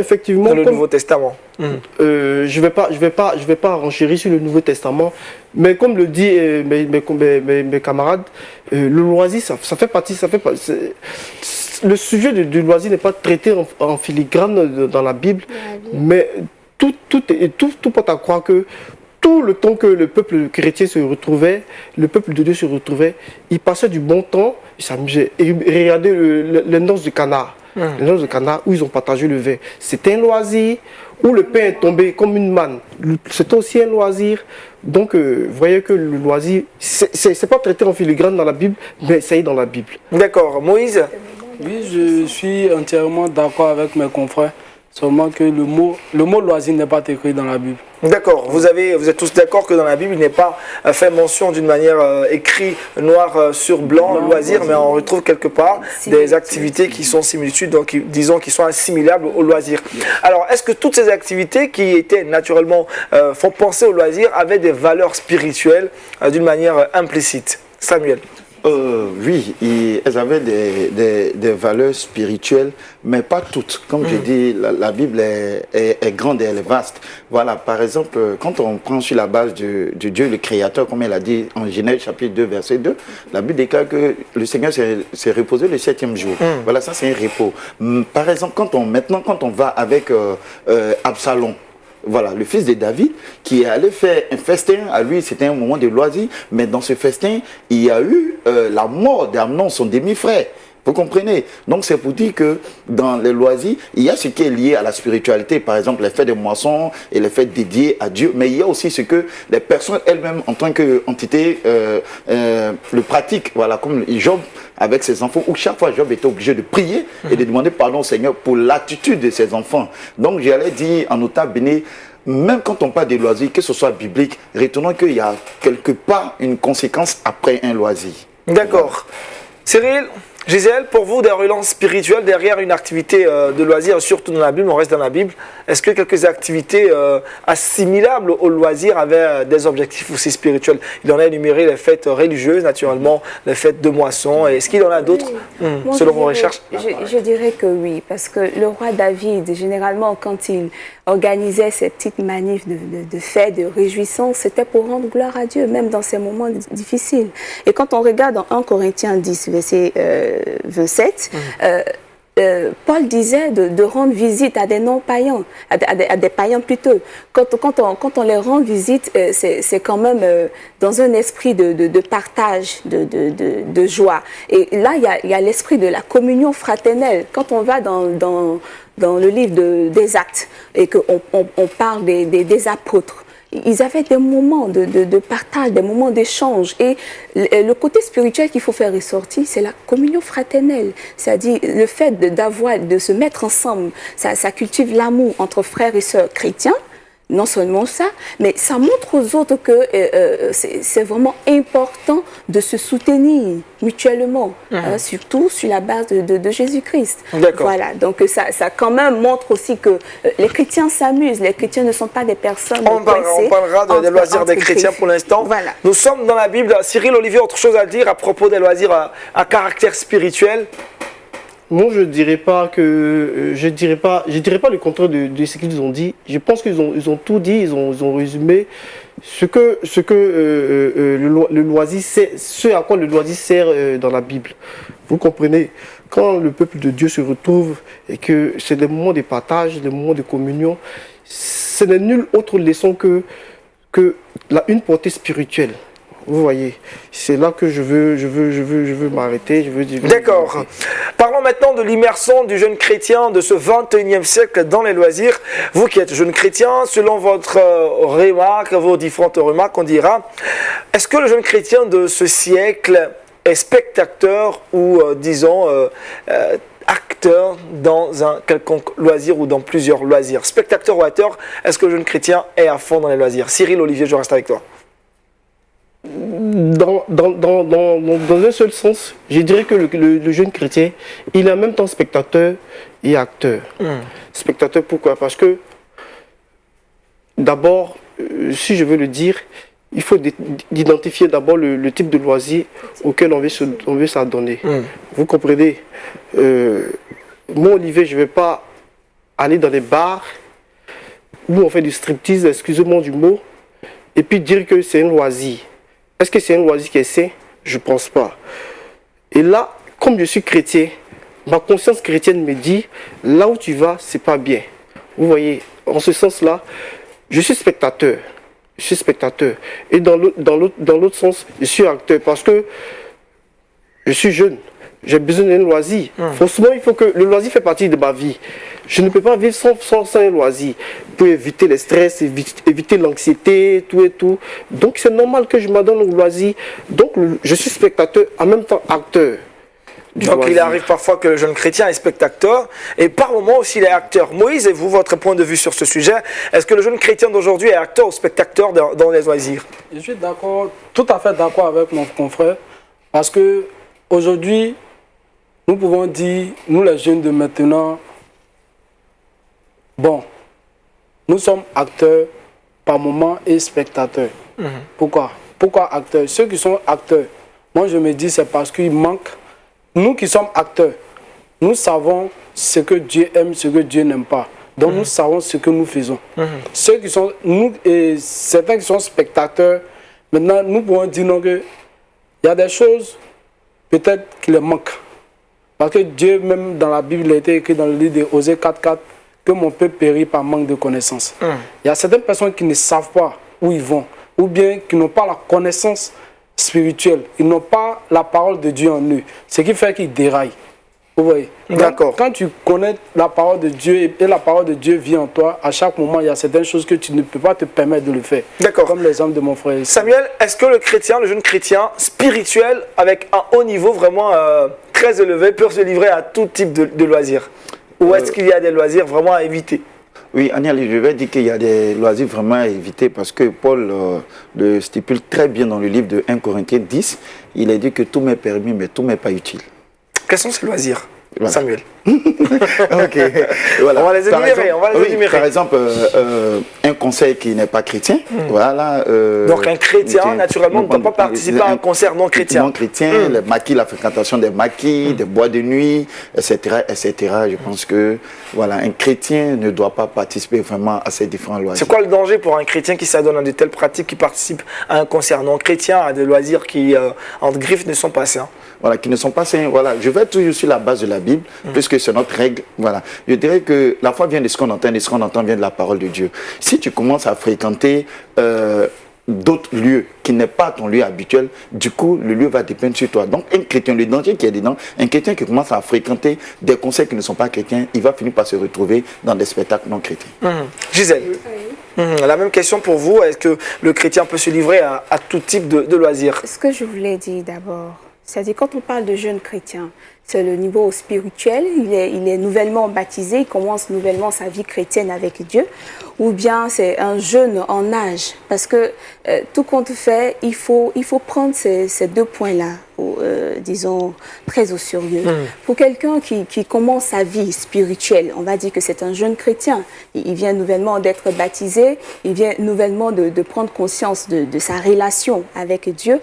dans le comme, Nouveau Testament. je vais pas renchérir sur le Nouveau Testament, mais comme le dit mes camarades, le loisir, ça fait partie, le sujet du loisir n'est pas traité en filigrane dans la Bible, mais tout porte à croire que tout le temps que le peuple chrétien se retrouvait, le peuple de Dieu se retrouvait, il passait du bon temps, il s'amusait. Et regardez les noces du canard. Les noces de canard où ils ont partagé le vin. C'était un loisir où le pain est tombé comme une manne. C'était aussi un loisir. Donc, vous voyez que le loisir, c'est pas traité en filigrane dans la Bible, mais ça y est dans la Bible. D'accord. Moïse? Oui, je suis entièrement d'accord avec mes confrères. Seulement que le mot loisir n'est pas écrit dans la Bible. D'accord. Vous êtes tous d'accord que dans la Bible, il n'est pas fait mention d'une manière écrit noir sur blanc, loisir, mais on retrouve quelque part des activités qui sont similitudes, donc disons qui sont assimilables au loisir. Alors, est-ce que toutes ces activités qui étaient naturellement font penser au loisir avaient des valeurs spirituelles d'une manière implicite? Samuel? Oui, elles avaient des valeurs spirituelles, mais pas toutes. Comme je dis, la Bible est grande et elle est vaste. Voilà, par exemple, quand on prend sur la base de Dieu, le Créateur, comme elle a dit en Genèse chapitre 2, verset 2, la Bible déclare que le Seigneur s'est reposé le 7e jour. Voilà, ça c'est un repos. Par exemple, quand on va avec Absalom, voilà, le fils de David, qui est allé faire un festin, à lui c'était un moment de loisir, mais dans ce festin, il y a eu la mort d'Amnon, son demi-frère. Vous comprenez? Donc c'est pour dire que dans les loisirs, il y a ce qui est lié à la spiritualité, par exemple les fêtes de moisson et les fêtes dédiées à Dieu, mais il y a aussi ce que les personnes elles-mêmes en tant qu'entité le pratiquent, voilà, comme Job avec ses enfants, où chaque fois Job était obligé de prier et de demander pardon au Seigneur pour l'attitude de ses enfants. Donc j'allais dire en autant béni, même quand on parle des loisirs, que ce soit biblique, retenons qu'il y a quelque part une conséquence après un loisir. D'accord. Cyril, Gisèle, pour vous, des relances spirituelles derrière une activité de loisir, surtout dans la Bible, on reste dans la Bible, est-ce que quelques activités assimilables au loisir avaient des objectifs aussi spirituels? Il en a énuméré les fêtes religieuses, naturellement, les fêtes de moisson. Est-ce qu'il y en a d'autres, selon vos recherches? Je dirais que oui, parce que le roi David, généralement, quand il organisait ces petites manifs de fêtes, de réjouissances, c'était pour rendre gloire à Dieu, même dans ces moments difficiles. Et quand on regarde dans 1 Corinthiens 10, verset 27, Paul disait de rendre visite à des non-païens, à des païens plutôt. Quand on les rend visite, c'est quand même dans un esprit de partage, de joie. Et là, il y a l'esprit de la communion fraternelle. Quand on va dans le livre des Actes et qu'on parle des apôtres, ils avaient des moments de partage, des moments d'échange. Et le côté spirituel qu'il faut faire ressortir, c'est la communion fraternelle. C'est-à-dire le fait de se mettre ensemble, ça cultive l'amour entre frères et sœurs chrétiens. Non seulement ça, mais ça montre aux autres que c'est vraiment important de se soutenir mutuellement, surtout sur la base de Jésus-Christ. Voilà, donc ça quand même montre aussi que les chrétiens s'amusent, les chrétiens ne sont pas des personnes on parlera des loisirs des chrétiens pour l'instant. Voilà. Nous sommes dans la Bible. Cyril, Olivier, autre chose à dire à propos des loisirs à caractère spirituel? Moi, je dirais pas le contraire de ce qu'ils ont dit. Je pense qu'ils ont tout dit, ils ont résumé ce que le loisir, c'est ce à quoi le loisir sert dans la Bible. Vous comprenez? Quand le peuple de Dieu se retrouve et que c'est des moments de partage, des moments de communion, ce n'est nulle autre leçon que une portée spirituelle. Vous voyez, c'est là que je veux m'arrêter. D'accord. Parlons maintenant de l'immersion du jeune chrétien de ce 21e siècle dans les loisirs. Vous qui êtes jeune chrétien, selon votre remarque, vos différentes remarques, on dira, est-ce que le jeune chrétien de ce siècle est spectateur ou, disons, acteur dans un quelconque loisir ou dans plusieurs loisirs? Spectateur ou acteur, est-ce que le jeune chrétien est à fond dans les loisirs? Cyril, Olivier, je reste avec toi. Dans un seul sens, je dirais que le jeune chrétien, il est en même temps spectateur et acteur. Spectateur, pourquoi? Parce que, d'abord, si je veux le dire, il faut identifier d'abord le type de loisir auquel on veut s'adonner. Vous comprenez? Moi, Olivier, je ne vais pas aller dans des bars où on fait du striptease, excusez-moi du mot, et puis dire que c'est un loisir. Est-ce que c'est un loisir qui est sain? Je ne pense pas. Et là, comme je suis chrétien, ma conscience chrétienne me dit, là où tu vas, c'est pas bien. Vous voyez, en ce sens-là, je suis spectateur. Je suis spectateur. Et dans l'autre sens, je suis acteur parce que je suis jeune. J'ai besoin d'un loisir. Forcément, il faut que le loisir fait partie de ma vie. Je ne peux pas vivre sans un loisir pour éviter le stress, éviter l'anxiété, tout et tout. Donc, c'est normal que je m'adonne au loisir. Donc, je suis spectateur, en même temps acteur. Donc il arrive parfois que le jeune chrétien est spectateur et par moments aussi il est acteur. Moïse, et vous, votre point de vue sur ce sujet, est-ce que le jeune chrétien d'aujourd'hui est acteur ou spectateur dans les loisirs? Je suis d'accord, tout à fait d'accord avec mon confrère, parce que aujourd'hui, nous pouvons dire, nous les jeunes de maintenant, bon, nous sommes acteurs par moment et spectateurs. Pourquoi acteurs? Ceux qui sont acteurs, moi je me dis c'est parce qu'il manque. Nous qui sommes acteurs, nous savons ce que Dieu aime, ce que Dieu n'aime pas. Donc nous savons ce que nous faisons. Ceux qui sont, nous et certains qui sont spectateurs, maintenant nous pouvons dire non que il y a des choses peut-être qui les manquent. Parce que Dieu, même dans la Bible, il a été écrit dans le livre de Osée 4.4 que mon peuple périt par manque de connaissances. Il y a certaines personnes qui ne savent pas où ils vont, ou bien qui n'ont pas la connaissance spirituelle. Ils n'ont pas la parole de Dieu en eux. Ce qui fait qu'ils déraillent. Vous voyez? D'accord. Quand tu connais la parole de Dieu et la parole de Dieu vit en toi, à chaque moment, il y a certaines choses que tu ne peux pas te permettre de le faire. D'accord. Comme l'exemple de mon frère ici. Samuel, est-ce que le chrétien, le jeune chrétien spirituel, avec un haut niveau vraiment très élevé, peut se livrer à tout type de loisirs? Ou est-ce qu'il y a des loisirs vraiment à éviter? Oui, Agnès, je vais dire qu'il y a des loisirs vraiment à éviter parce que Paul le stipule très bien dans le livre de 1 Corinthiens 10. Il a dit que tout m'est permis, mais tout m'est pas utile. Quels sont ces loisirs, Voilà. Samuel? Ok. Voilà. On va les énumérer, Par exemple, un conseil qui n'est pas chrétien. Voilà, donc un chrétien, naturellement, ne doit pas participer à un concert non chrétien. Non chrétien, les maquis, la fréquentation des maquis, des bois de nuit, etc., etc. Je pense que voilà, un chrétien ne doit pas participer vraiment à ces différents loisirs. C'est quoi le danger pour un chrétien qui s'adonne à de telles pratiques, qui participe à un concert non chrétien, à des loisirs qui, entre griffes, ne sont pas sains? Voilà, qui ne sont pas sains. Voilà, je vais toujours sur la base de la Bible, puisque c'est notre règle. Voilà, je dirais que la foi vient de ce qu'on entend, et ce qu'on entend vient de la parole de Dieu. Si tu commences à fréquenter d'autres lieux qui n'est pas ton lieu habituel, du coup, le lieu va dépendre sur toi. Donc, un chrétien, le danger qui est dedans, un chrétien qui commence à fréquenter des concerts qui ne sont pas chrétiens, il va finir par se retrouver dans des spectacles non chrétiens. Gisèle, la même question pour vous. Est-ce que le chrétien peut se livrer à tout type de loisirs? Ce que je voulais dire d'abord, c'est-à-dire quand on parle de jeune chrétien, c'est le niveau spirituel, il est nouvellement baptisé, il commence nouvellement sa vie chrétienne avec Dieu, ou bien c'est un jeune en âge, parce que tout compte fait, il faut prendre ces deux points-là, disons, très au sérieux. Pour quelqu'un qui commence sa vie spirituelle, on va dire que c'est un jeune chrétien, il vient nouvellement d'être baptisé, il vient nouvellement de prendre conscience de sa relation avec Dieu.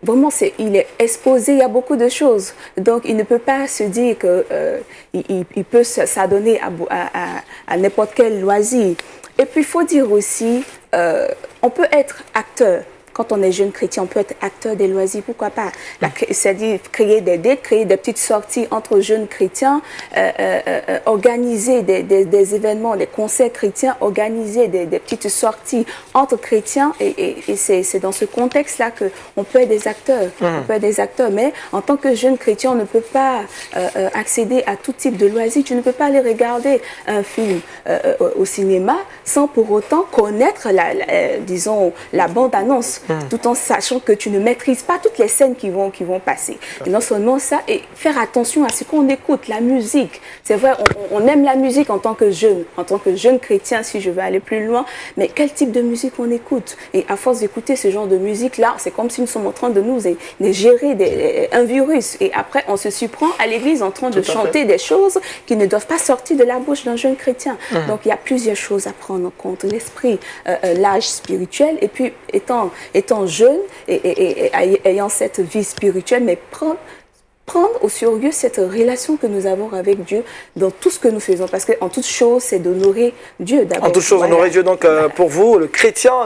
Vraiment, il est exposé, il y a beaucoup de choses. Donc, il ne peut pas se dire qu'il peut s'adonner à n'importe quel loisir. Et puis, il faut dire aussi, on peut être acteur. Quand on est jeune chrétien, on peut être acteur des loisirs, pourquoi pas? C'est-à-dire créer des dates, créer des petites sorties entre jeunes chrétiens, organiser des événements, des concerts chrétiens, organiser des petites sorties entre chrétiens. Et c'est dans ce contexte-là qu'on peut être des acteurs. On peut être des acteurs, mais en tant que jeune chrétien, on ne peut pas accéder à tout type de loisirs. Tu ne peux pas aller regarder un film au cinéma sans pour autant connaître, disons, la bande-annonce. Tout en sachant que tu ne maîtrises pas toutes les scènes qui vont passer. Et non seulement ça, et faire attention à ce qu'on écoute, la musique. C'est vrai, on aime la musique en tant que jeune chrétien, si je veux aller plus loin, mais quel type de musique on écoute? Et à force d'écouter ce genre de musique-là, c'est comme si nous sommes en train de nous gérer un virus. Et après, on se surprend à l'église en train de chanter des choses qui ne doivent pas sortir de la bouche d'un jeune chrétien. Donc, il y a plusieurs choses à prendre en compte. L'esprit, l'âge spirituel, et puis étant jeune et ayant cette vie spirituelle, mais prendre prendre au sérieux cette relation que nous avons avec Dieu dans tout ce que nous faisons. Parce qu'en toute chose, c'est d'honorer Dieu d'abord. En toute chose, honorer Dieu. Donc, pour vous, le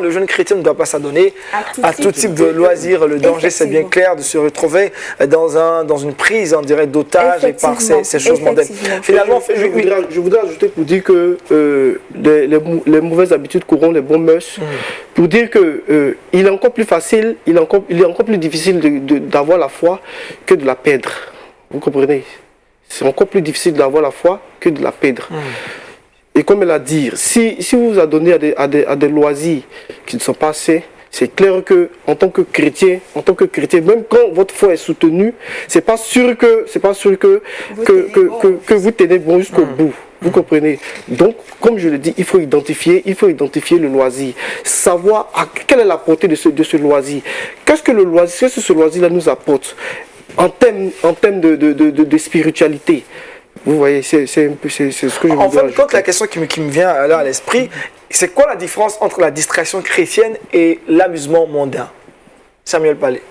jeune chrétien ne doit pas s'adonner à tout type de loisirs. Le danger, c'est bien clair de se retrouver dans une prise, on dirait, d'otage et par ces choses mondaines. Finalement, je voudrais ajouter pour dire que les mauvaises habitudes corrompent les bonnes mœurs. Pour dire que il est encore plus facile, il est encore plus difficile d'avoir la foi que de la perdre. Vous comprenez? C'est encore plus difficile d'avoir la foi que de la perdre. Et comme elle a dit, si vous vous adonnez à des loisirs qui ne sont pas assez, c'est clair que en tant que chrétien, même quand votre foi est soutenue, c'est pas sûr que vous tenez bon jusqu'au bout. Vous comprenez? Donc, comme je le dis, il faut identifier le loisir, savoir quelle est la portée de ce loisir. Qu'est-ce que ce loisir-là nous apporte en termes de spiritualité? Vous voyez, c'est ce que je veux dire. En fin de compte, la question qui me vient là à l'esprit, c'est quoi la différence entre la distraction chrétienne et l'amusement mondain? Samuel Palais.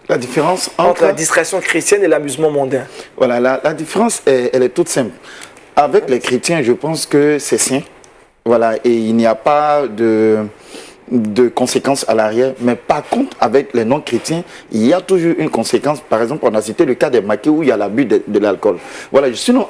La différence entre la distraction chrétienne et l'amusement mondain. Voilà, la différence, elle est toute simple. Avec les chrétiens, je pense que c'est sain. Voilà, et il n'y a pas de conséquences à l'arrière. Mais par contre, avec les non-chrétiens, il y a toujours une conséquence. Par exemple, on a cité le cas des maquis où il y a l'abus de l'alcool. Voilà, sinon,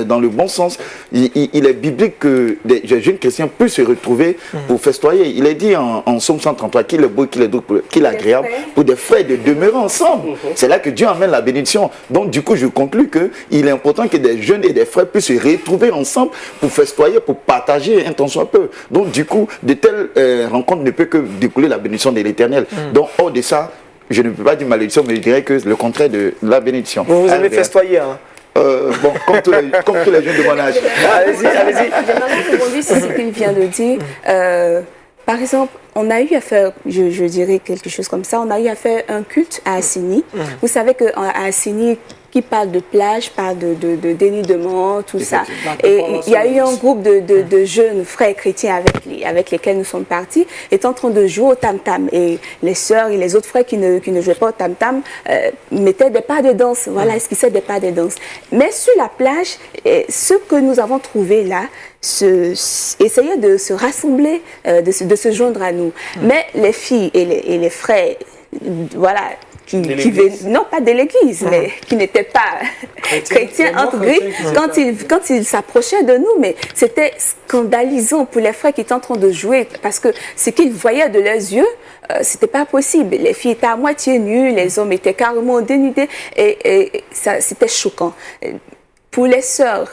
dans le bon sens, il est biblique que des jeunes chrétiens peuvent se retrouver pour festoyer. Il est dit en Somme 133 qu'il est beau, qu'il est doux, qu'il est agréable pour des frères de demeurer ensemble. C'est là que Dieu amène la bénédiction. Donc, du coup, je conclus qu'il est important que des jeunes et des frères puissent se retrouver ensemble pour festoyer, pour partager un temps soit peu. Donc, du coup, de telles rencontres ne peut que découler la bénédiction de l'Éternel. Donc, hors de ça, je ne peux pas dire malédiction, mais je dirais que le contraire de la bénédiction. Vous aimez festoyer, hein? Bon, comme tous les jeunes de mon âge. Allez-y. J'aimerais rebondir sur ce qu'il vient de dire. Par exemple, on a eu à faire, je dirais quelque chose comme ça, on a eu à faire un culte à Assini. Vous savez qu'à Assini, qui parle de plage, parle de dénudement, tout ça. Et il y a eu un groupe de jeunes frères chrétiens avec lesquels nous sommes partis, étaient en train de jouer au tam-tam. Et les sœurs et les autres frères qui ne jouaient pas au tam-tam mettaient des pas de danse. Voilà, esquissaient des pas de danse. Mais sur la plage, ce que nous avons trouvé là, essayaient de se rassembler, de se joindre à nous. Mais les filles et les frères, voilà, qui non pas de l'église, mais qui n'étaient pas chrétiens entre griffes, quand ils s'approchaient de nous, mais c'était scandalisant pour les frères qui étaient en train de jouer, parce que ce qu'ils voyaient de leurs yeux, c'était pas possible. Les filles étaient à moitié nues, les hommes étaient carrément dénudés, et ça, c'était choquant. Pour les sœurs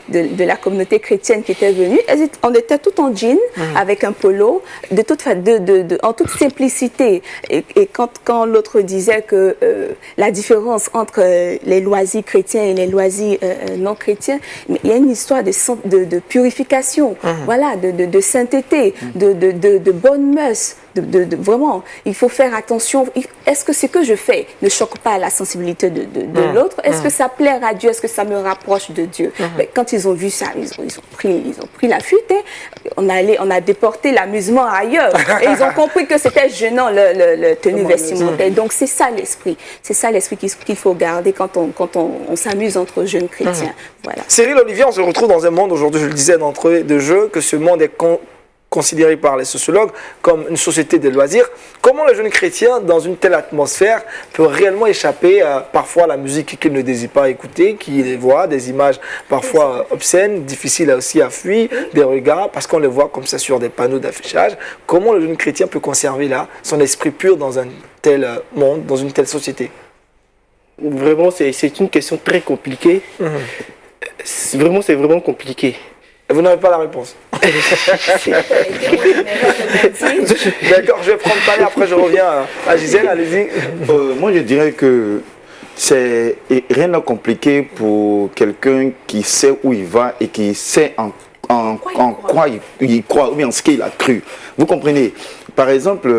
de la communauté chrétienne qui étaient venues, on était tout en jean, avec un polo, en toute simplicité. Et quand l'autre disait que la différence entre les loisirs chrétiens et les loisirs non chrétiens, il y a une histoire de purification, voilà, de sainteté, de bonnes mœurs. Vraiment, il faut faire attention. Est-ce que ce que je fais ne choque pas la sensibilité de l'autre? Est-ce que ça plaît à Dieu? Est-ce que ça me rapproche de Dieu? Mais quand ils ont vu ça, ils ont pris la fuite. On a déporté l'amusement ailleurs. Et ils ont compris que c'était gênant le tenue vestimentaire. Donc c'est ça l'esprit. C'est ça l'esprit qu'il faut garder quand on s'amuse entre jeunes chrétiens. Voilà. Cyril, Olivier, on se retrouve dans un monde aujourd'hui, je le disais d'entrée de jeu, que ce monde est considéré par les sociologues comme une société de loisirs. Comment le jeune chrétien, dans une telle atmosphère, peut réellement échapper parfois à la musique qu'il ne désire pas écouter, qu'il voit, des images parfois obscènes, difficiles aussi à fuir, des regards, parce qu'on les voit comme ça sur des panneaux d'affichage. Comment le jeune chrétien peut conserver là son esprit pur dans un tel monde, dans une telle société? Vraiment, c'est une question très compliquée. C'est vraiment compliqué. Vous n'avez pas la réponse. D'accord, je vais prendre Palais, après je reviens à Gisèle, allez-y. Moi je dirais que c'est rien de compliqué pour quelqu'un qui sait où il va et qui sait en quoi il croit, ou bien en ce qu'il a cru. Vous comprenez? Par exemple,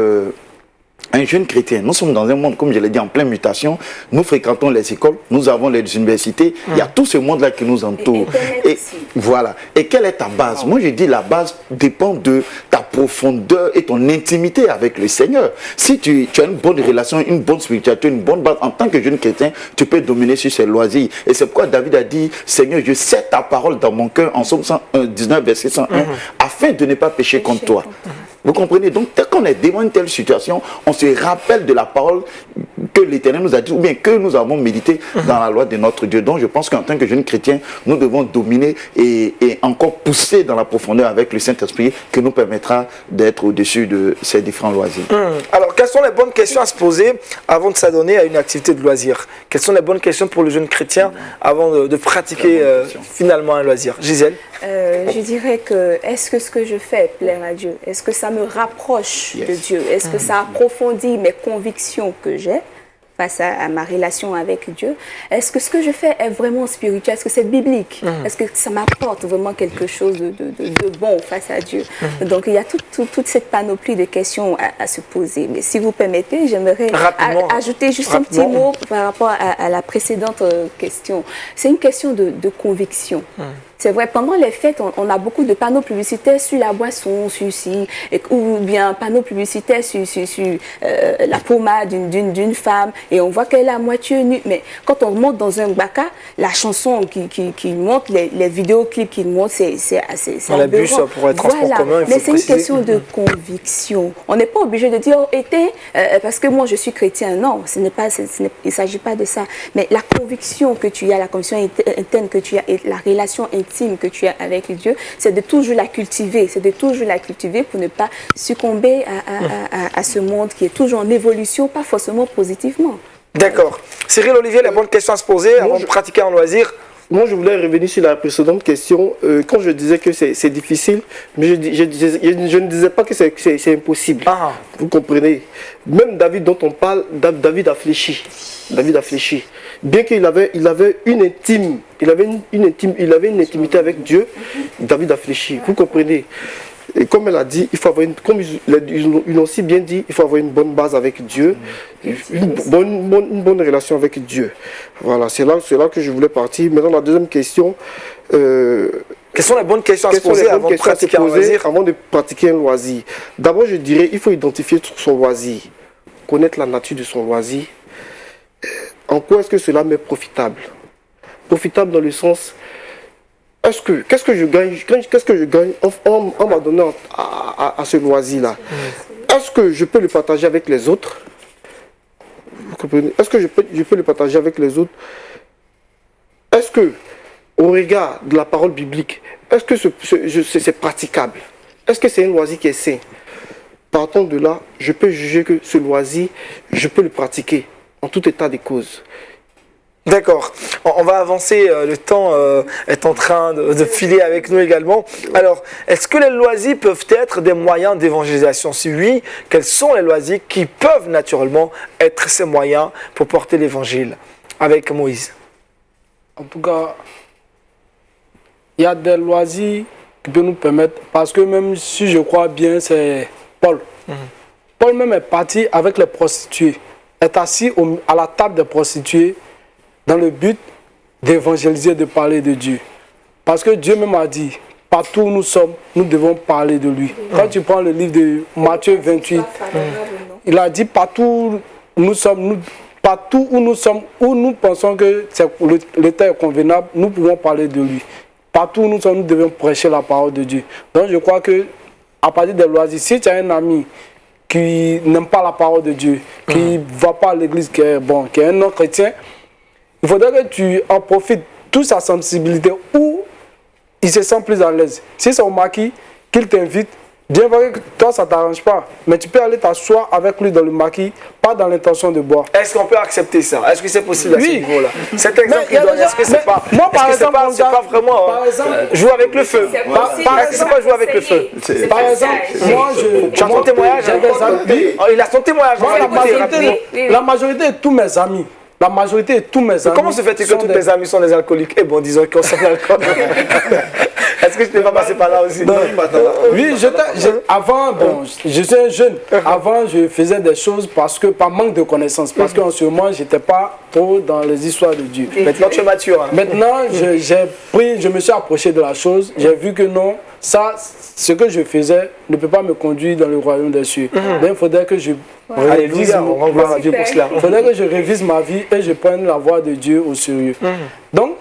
un jeune chrétien, nous sommes dans un monde, comme je l'ai dit, en pleine mutation. Nous fréquentons les écoles, nous avons les universités. Il y a tout ce monde-là qui nous entoure. Et voilà. Et quelle est ta base? Moi, je dis la base dépend de ta profondeur et ton intimité avec le Seigneur. Si tu as une bonne relation, une bonne spiritualité, une bonne base, en tant que jeune chrétien, tu peux dominer sur ses loisirs. Et c'est pourquoi David a dit, Seigneur, je sais ta parole dans mon cœur, en Somme 119, verset 101, afin de ne pas pécher contre toi. Vous comprenez? Donc, dès qu'on est devant une telle situation, on se rappelle de la parole que l'Éternel nous a dit, ou bien que nous avons médité dans la loi de notre Dieu. Donc, je pense qu'en tant que jeunes chrétiens, nous devons dominer et encore pousser dans la profondeur avec le Saint-Esprit qui nous permettra d'être au-dessus de ces différents loisirs. Alors, quelles sont les bonnes questions à se poser avant de s'adonner à une activité de loisir? Quelles sont les bonnes questions pour le jeune chrétien avant de pratiquer finalement un loisir? Gisèle? Je dirais que est-ce que ce que je fais plaire à Dieu? Est-ce que ça me rapproche de Dieu? Est-ce que ça approfondit mes convictions que j'ai face à ma relation avec Dieu? Est-ce que ce que je fais est vraiment spirituel? Est-ce que c'est biblique? Est-ce que ça m'apporte vraiment quelque chose de bon face à Dieu? Donc il y a toute cette panoplie de questions à se poser. Mais si vous permettez, j'aimerais ajouter juste un petit mot par rapport à la précédente question. C'est une question de conviction. C'est vrai, pendant les fêtes, on a beaucoup de panneaux publicitaires sur la boisson, ou bien panneaux publicitaires sur la pommade d'une femme, et on voit qu'elle est à moitié nue. Mais quand on monte dans un baka, la chanson qui monte, les vidéoclips qu'il monte, c'est assez on a bu ça pour être transport commun, il faut mais c'est une préciser. question de conviction. On n'est pas obligé de dire, parce que moi je suis chrétien. Non, il ne s'agit pas de ça. Mais la conviction que tu as, la conviction interne que tu as, et la relation intime que tu as avec Dieu, c'est de toujours la cultiver. C'est de toujours la cultiver pour ne pas succomber à ce monde qui est toujours en évolution, pas forcément positivement. D'accord. Cyril, Olivier, la bonne question à se poser avant de pratiquer un loisir? Moi, je voulais revenir sur la précédente question. Quand je disais que c'est difficile, mais je ne disais pas que c'est impossible. Vous comprenez? Même David dont on parle, David a fléchi. David a fléchi. Bien qu'il avait une intimité avec Dieu, David a fléchi. Vous comprenez? Et comme elle a dit, il faut avoir comme ils l'ont si bien dit, il faut avoir une bonne base avec Dieu, une bonne relation avec Dieu. Voilà, c'est là que je voulais partir. Maintenant, la deuxième question. Quelles sont les bonnes questions à se poser avant de pratiquer un loisir? Avant de pratiquer un loisir. D'abord, je dirais, il faut identifier son loisir, connaître la nature de son loisir. En quoi est-ce que cela m'est profitable? Profitable dans le sens, qu'est-ce que je gagne en m'adonnant à ce loisir-là? Est-ce que je peux le partager avec les autres? Vous comprenez? Est-ce que je peux le partager avec les autres? Est-ce que, au regard de la parole biblique, est-ce que c'est praticable? Est-ce que c'est un loisir qui est sain? Partant de là, je peux juger que ce loisir, je peux le pratiquer en tout état de cause. D'accord. On va avancer, le temps est en train de filer avec nous également. Alors, est-ce que les loisirs peuvent être des moyens d'évangélisation? Si oui, quels sont les loisirs qui peuvent naturellement être ces moyens pour porter l'évangile? Avec Moïse. En tout cas, il y a des loisirs qui peuvent nous permettre, parce que même si je crois bien, c'est Paul. Paul même est parti avec les prostituées, est assis à la table des prostituées, dans le but d'évangéliser, de parler de Dieu. Parce que Dieu même a dit, partout où nous sommes, nous devons parler de lui. Quand tu prends le livre de Matthieu 28, il a dit, partout où nous sommes, où nous pensons que l'état est convenable, nous pouvons parler de lui. Partout où nous sommes, nous devons prêcher la parole de Dieu. Donc je crois que à partir des loisirs, si tu as un ami qui n'aime pas la parole de Dieu, qui ne va pas à l'église, qui est un non-chrétien, il faudrait que tu en profites toute sa sensibilité où il se sent plus à l'aise. Si c'est au maquis, qu'il t'invite, bien vrai que toi ça ne t'arrange pas, mais tu peux aller t'asseoir avec lui dans le maquis, pas dans l'intention de boire. Est-ce qu'on peut accepter ça? Est-ce que c'est possible à ce niveau-là? Cet exemple qu'il donne, est-ce que c'est pas, moi, par exemple, c'est pas vraiment jouer avec le feu? Est-ce que c'est pas jouer avec le feu? Par exemple, moi tu as ton témoignage? j'ai des amis. Il a son témoignage. La majorité de tous mes amis, La majorité de tous mes amis. Comment se fait-il que tous tes amis sont des alcooliques? Eh bon, disons qu'on s'en l'alcool. Est-ce que je t'ai pas passé par là aussi? Non, oui, avant, bon, je suis un jeune. Avant, je faisais des choses par manque de connaissances. Parce qu'en ce moment, je n'étais pas trop dans les histoires de Dieu. Maintenant, tu es mature. Hein. Maintenant, je me suis approché de la chose. J'ai vu que non, ça, ce que je faisais ne peut pas me conduire dans le royaume des cieux. Donc, il faudrait que je révise ma vie et je prenne la voie de Dieu au sérieux. Donc,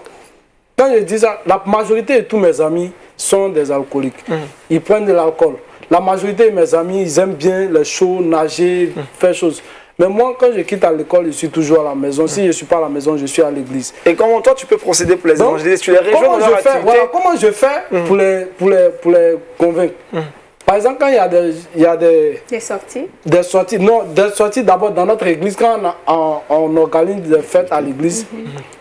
quand je dis ça, la majorité de tous mes amis sont des alcooliques. Ils prennent de l'alcool. La majorité de mes amis, ils aiment bien les shows, nager, faire choses. Mais moi, quand je quitte à l'école, je suis toujours à la maison. Si je ne suis pas à la maison, je suis à l'église. Et comment toi, tu peux procéder pour les évangéliser? Tu les rejoins dans leur activité? Comment je fais pour les convaincre? Par exemple, quand il y a des sorties. Des sorties d'abord dans notre église. Quand on organise des fêtes à l'église,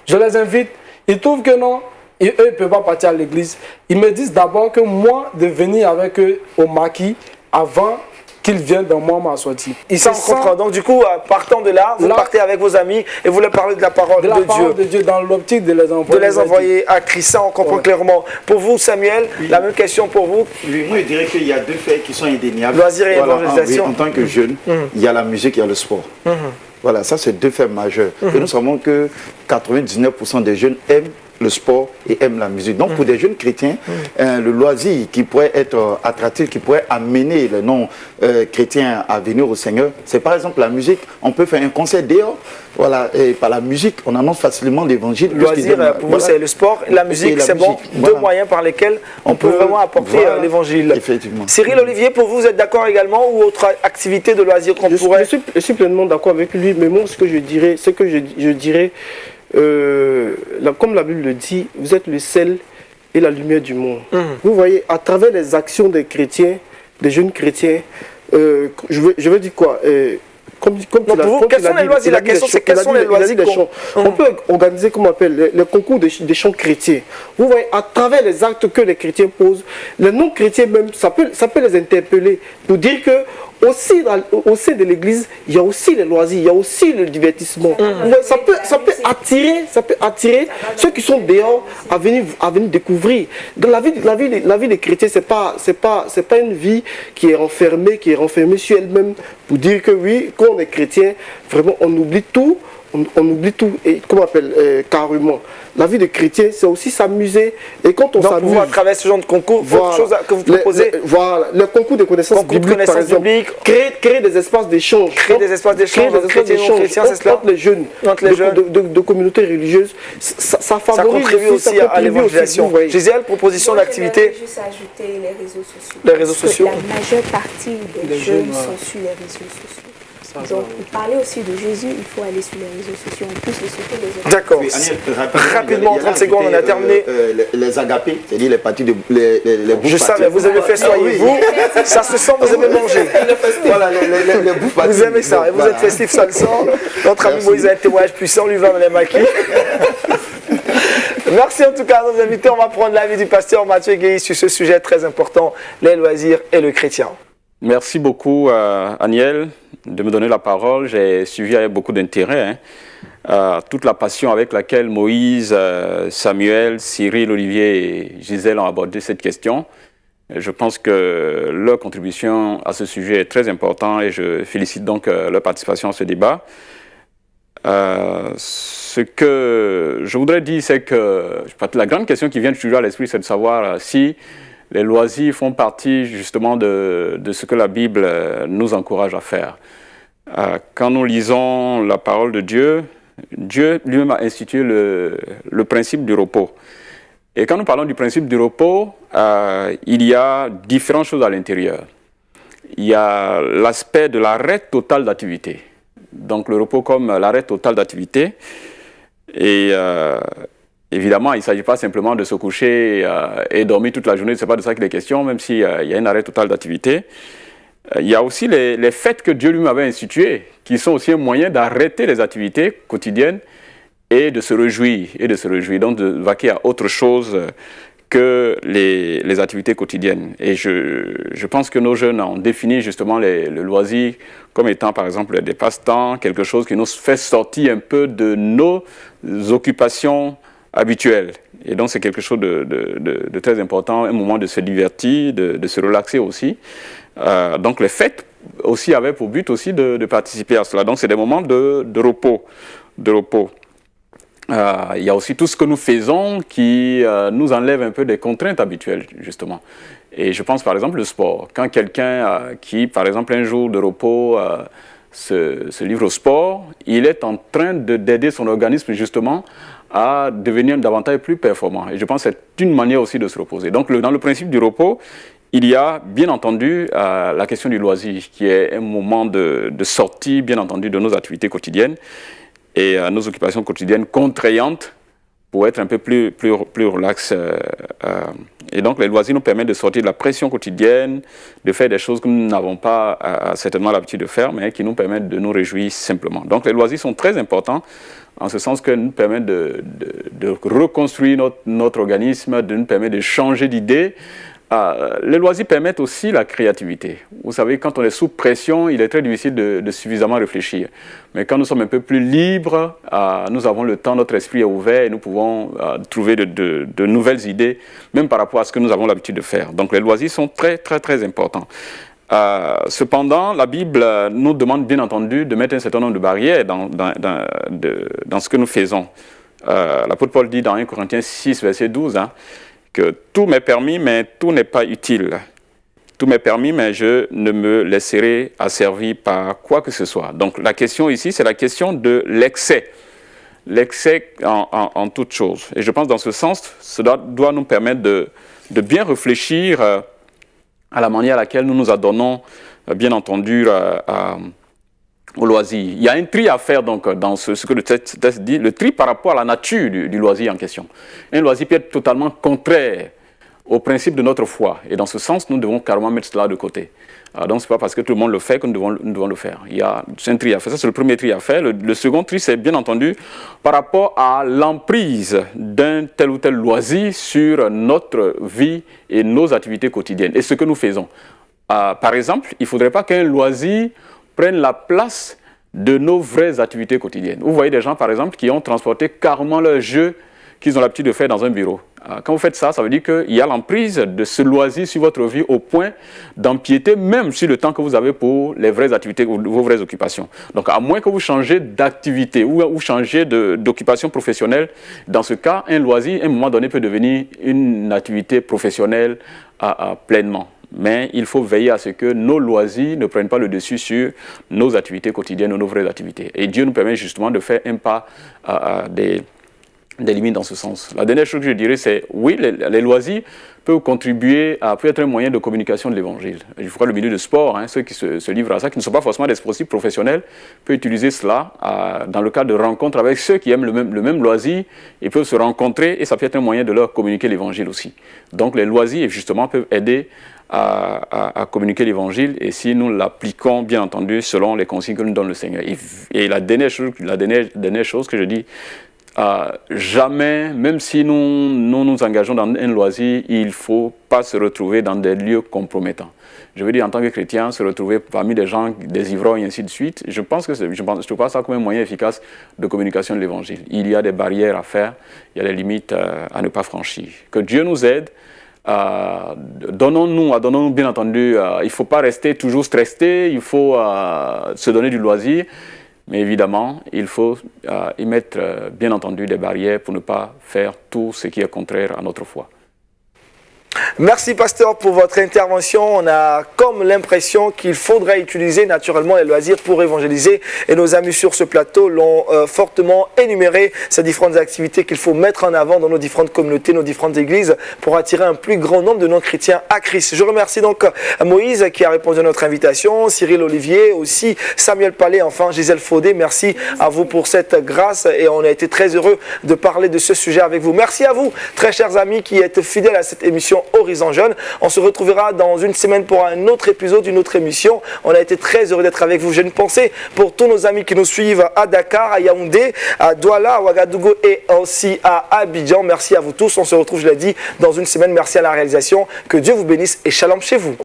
je les invite. Ils trouvent que non, eux ne peuvent pas partir à l'église. Ils me disent d'abord que moi, de venir avec eux au maquis avant qu'ils viennent dans moi ma sortie. Ça, on comprend. Donc, du coup, partant de là, vous partez avec vos amis et vous leur parlez de la parole de Dieu. De la parole de Dieu dans l'optique de les envoyer. De les envoyer à Christ. Ça, on comprend clairement. Pour vous, Samuel, la même question pour vous. Oui, moi, je dirais qu'il y a deux faits qui sont indéniables. Loisirs et évangélisation. En tant que jeune, il y a la musique, il y a le sport. Voilà, ça, c'est deux faits majeurs. Et nous savons que 99% des jeunes aiment le sport et aiment la musique. Donc, pour des jeunes chrétiens, le loisir qui pourrait être attractif, qui pourrait amener les non-chrétiens à venir au Seigneur, c'est par exemple la musique. On peut faire un concert dehors, voilà, et par la musique, on annonce facilement l'évangile. Le loisir, pour vous, c'est le sport. La musique, c'est bon. Deux moyens par lesquels on peut vraiment apporter l'évangile. Effectivement. Cyril Olivier, pour vous, vous êtes d'accord également ou autre activité de loisir qu'on pourrait... Je suis pleinement d'accord avec lui, mais moi, ce que je dirais, comme la Bible le dit, vous êtes le sel et la lumière du monde. Vous voyez, à travers les actions des chrétiens, des jeunes chrétiens, je veux dire quoi quels sont les loisirs? La question, c'est quels sont les loisirs? On peut organiser, comme on appelle, les concours des chants chrétiens. Vous voyez, à travers les actes que les chrétiens posent, les non-chrétiens même, ça peut les interpeller pour dire que aussi au sein de l'église, il y a aussi les loisirs, il y a aussi le divertissement. Ça peut attirer ceux qui sont dehors à venir découvrir. Dans la vie des chrétiens, c'est pas une vie qui est renfermée sur elle-même pour dire que oui, quand on est chrétien, vraiment on oublie tout. On oublie tout, et comment on appelle carrément. La vie de chrétien, c'est aussi s'amuser. Et quand on s'amuse. Vous, à travers ce genre de concours, autre chose que vous proposez. Voilà, le concours de connaissances bibliques, par exemple. Créer des espaces d'échange. Créer des espaces d'échange entre chrétiens et non-chrétiens, c'est cela? Entre les jeunes, de communautés religieuses. Ça favorise, ça contribue aussi à l'évangélisation. Gisèle, proposition d'activité. Je vais juste ajouter les réseaux sociaux. Les réseaux sociaux. La majeure partie des jeunes sont sur les réseaux sociaux. Donc, pour parler aussi de Jésus, il faut aller sur les réseaux sociaux, en plus de ce que les autres. D'accord. Rapidement, en 30 secondes, on a terminé. Les agapés, c'est-à-dire les parties de. Les je savais, vous avez fait soyez-vous. Ça se sent, vous avez mangé. Voilà, les bouffes. Vous aimez ça, et vous êtes festif, ça le sent. Notre ami Moïse a un témoignage puissant, lui va dans les maquis. Merci en tout cas à nos invités. On va prendre l'avis du pasteur Mathieu Guéhi sur ce sujet très important, les loisirs et le chrétien. Merci beaucoup, Aniel, de me donner la parole. J'ai suivi avec beaucoup d'intérêt toute la passion avec laquelle Moïse, Samuel, Cyril, Olivier et Gisèle ont abordé cette question. Je pense que leur contribution à ce sujet est très importante et je félicite donc leur participation à ce débat. Ce que je voudrais dire, c'est que la grande question qui vient toujours à l'esprit, c'est de savoir si les loisirs font partie justement de ce que la Bible nous encourage à faire. Quand nous lisons la parole de Dieu, Dieu lui-même a institué le principe du repos. Et quand nous parlons du principe du repos, il y a différentes choses à l'intérieur. Il y a l'aspect de l'arrêt total d'activité. Donc le repos comme l'arrêt total d'activité. Et évidemment, il ne s'agit pas simplement de se coucher et dormir toute la journée, ce n'est pas de ça qu'il est question, même s'il y a un arrêt total d'activité. Il y a aussi les fêtes que Dieu lui-même avait instituées, qui sont aussi un moyen d'arrêter les activités quotidiennes et de se réjouir, donc de vaquer à autre chose que les activités quotidiennes. Et je pense que nos jeunes ont défini justement le loisir comme étant par exemple des passe-temps, quelque chose qui nous fait sortir un peu de nos occupations habituelles. Et donc c'est quelque chose de très important, un moment de se divertir, de se relaxer aussi. Donc les fêtes aussi avaient pour but aussi de participer à cela. Donc c'est des moments de repos. Il y a aussi tout ce que nous faisons qui nous enlève un peu des contraintes habituelles, justement. Et je pense par exemple le sport. Quand quelqu'un qui, par exemple, un jour de repos se livre au sport, il est en train d'aider son organisme justement à devenir davantage plus performant. Et je pense que c'est une manière aussi de se reposer. Donc dans le principe du repos, il y a bien entendu la question du loisir, qui est un moment de sortie, bien entendu, de nos activités quotidiennes et nos occupations quotidiennes contraignantes pour être un peu plus relax. Et donc les loisirs nous permettent de sortir de la pression quotidienne, de faire des choses que nous n'avons pas certainement l'habitude de faire, mais qui nous permettent de nous réjouir simplement. Donc les loisirs sont très importants, en ce sens que nous permettent de reconstruire notre organisme, de nous permettre de changer d'idée. Les loisirs permettent aussi la créativité. Vous savez, quand on est sous pression, il est très difficile de suffisamment réfléchir. Mais quand nous sommes un peu plus libres, nous avons le temps, notre esprit est ouvert et nous pouvons trouver de nouvelles idées, même par rapport à ce que nous avons l'habitude de faire. Donc les loisirs sont très, très, très importants. Cependant, la Bible nous demande bien entendu de mettre un certain nombre de barrières dans ce que nous faisons. L'apôtre Paul dit dans 1 Corinthiens 6, verset 12, que tout m'est permis, mais tout n'est pas utile. Tout m'est permis, mais je ne me laisserai asservir par quoi que ce soit. Donc la question ici, c'est la question de l'excès. L'excès en toute chose. Et je pense dans ce sens, cela doit nous permettre de bien réfléchir à la manière à laquelle nous nous adonnons, bien entendu, au loisir. Il y a un tri à faire donc dans ce que le texte dit, le tri par rapport à la nature du loisir en question. Un loisir peut être totalement contraire au principe de notre foi. Et dans ce sens, nous devons carrément mettre cela de côté. Donc ce n'est pas parce que tout le monde le fait que nous devons le faire. Il y a un tri à faire. Ça, c'est le premier tri à faire. Le second tri, c'est bien entendu par rapport à l'emprise d'un tel ou tel loisir sur notre vie et nos activités quotidiennes et ce que nous faisons. Par exemple, il ne faudrait pas qu'un loisir prennent la place de nos vraies activités quotidiennes. Vous voyez des gens, par exemple, qui ont transporté carrément leurs jeux qu'ils ont l'habitude de faire dans un bureau. Quand vous faites ça, ça veut dire qu'il y a l'emprise de ce loisir sur votre vie au point d'empiéter même sur le temps que vous avez pour les vraies activités, vos vraies occupations. Donc, à moins que vous changez d'activité ou changez d'occupation professionnelle, dans ce cas, un loisir, à un moment donné, peut devenir une activité professionnelle pleinement. Mais il faut veiller à ce que nos loisirs ne prennent pas le dessus sur nos activités quotidiennes ou nos vraies activités. Et Dieu nous permet justement de faire un pas des limites dans ce sens. La dernière chose que je dirais, c'est oui, les loisirs peuvent contribuer peut être un moyen de communication de l'évangile. Je crois que le milieu de sport, ceux qui se livrent à ça, qui ne sont pas forcément des sportifs professionnels, peuvent utiliser cela dans le cadre de rencontres avec ceux qui aiment le même loisir. Ils peuvent se rencontrer et ça peut être un moyen de leur communiquer l'évangile aussi. Donc les loisirs, justement, peuvent aider à communiquer l'évangile et si nous l'appliquons bien entendu selon les consignes que nous donne le Seigneur. Et la dernière chose que je dis, jamais, même si nous engageons dans un loisir, il ne faut pas se retrouver dans des lieux compromettants. Je veux dire, en tant que chrétien, se retrouver parmi des gens, des ivrognes et ainsi de suite, je trouve pas ça comme un moyen efficace de communication de l'évangile. Il y a des barrières à faire, il y a des limites à ne pas franchir. Que Dieu nous aide. Donnons-nous bien entendu, il ne faut pas rester toujours stressé, il faut se donner du loisir, mais évidemment, il faut y mettre bien entendu des barrières pour ne pas faire tout ce qui est contraire à notre foi. Merci pasteur pour votre intervention. On a comme l'impression qu'il faudrait utiliser naturellement les loisirs pour évangéliser et nos amis sur ce plateau l'ont fortement énuméré, ces différentes activités qu'il faut mettre en avant dans nos différentes communautés, nos différentes églises pour attirer un plus grand nombre de non-chrétiens à Christ. Je remercie donc Moïse qui a répondu à notre invitation, Cyril Olivier, aussi Samuel Palais, enfin Gisèle Faudé. Merci à vous pour cette grâce et on a été très heureux de parler de ce sujet avec vous. Merci à vous, très chers amis qui êtes fidèles à cette émission Horizon Horizon Jeune. On se retrouvera dans une semaine pour un autre épisode, une autre émission. On a été très heureux d'être avec vous. J'ai une pensée pour tous nos amis qui nous suivent à Dakar, à Yaoundé, à Douala, à Ouagadougou et aussi à Abidjan. Merci à vous tous. On se retrouve, je l'ai dit, dans une semaine. Merci à la réalisation. Que Dieu vous bénisse et shalom chez vous.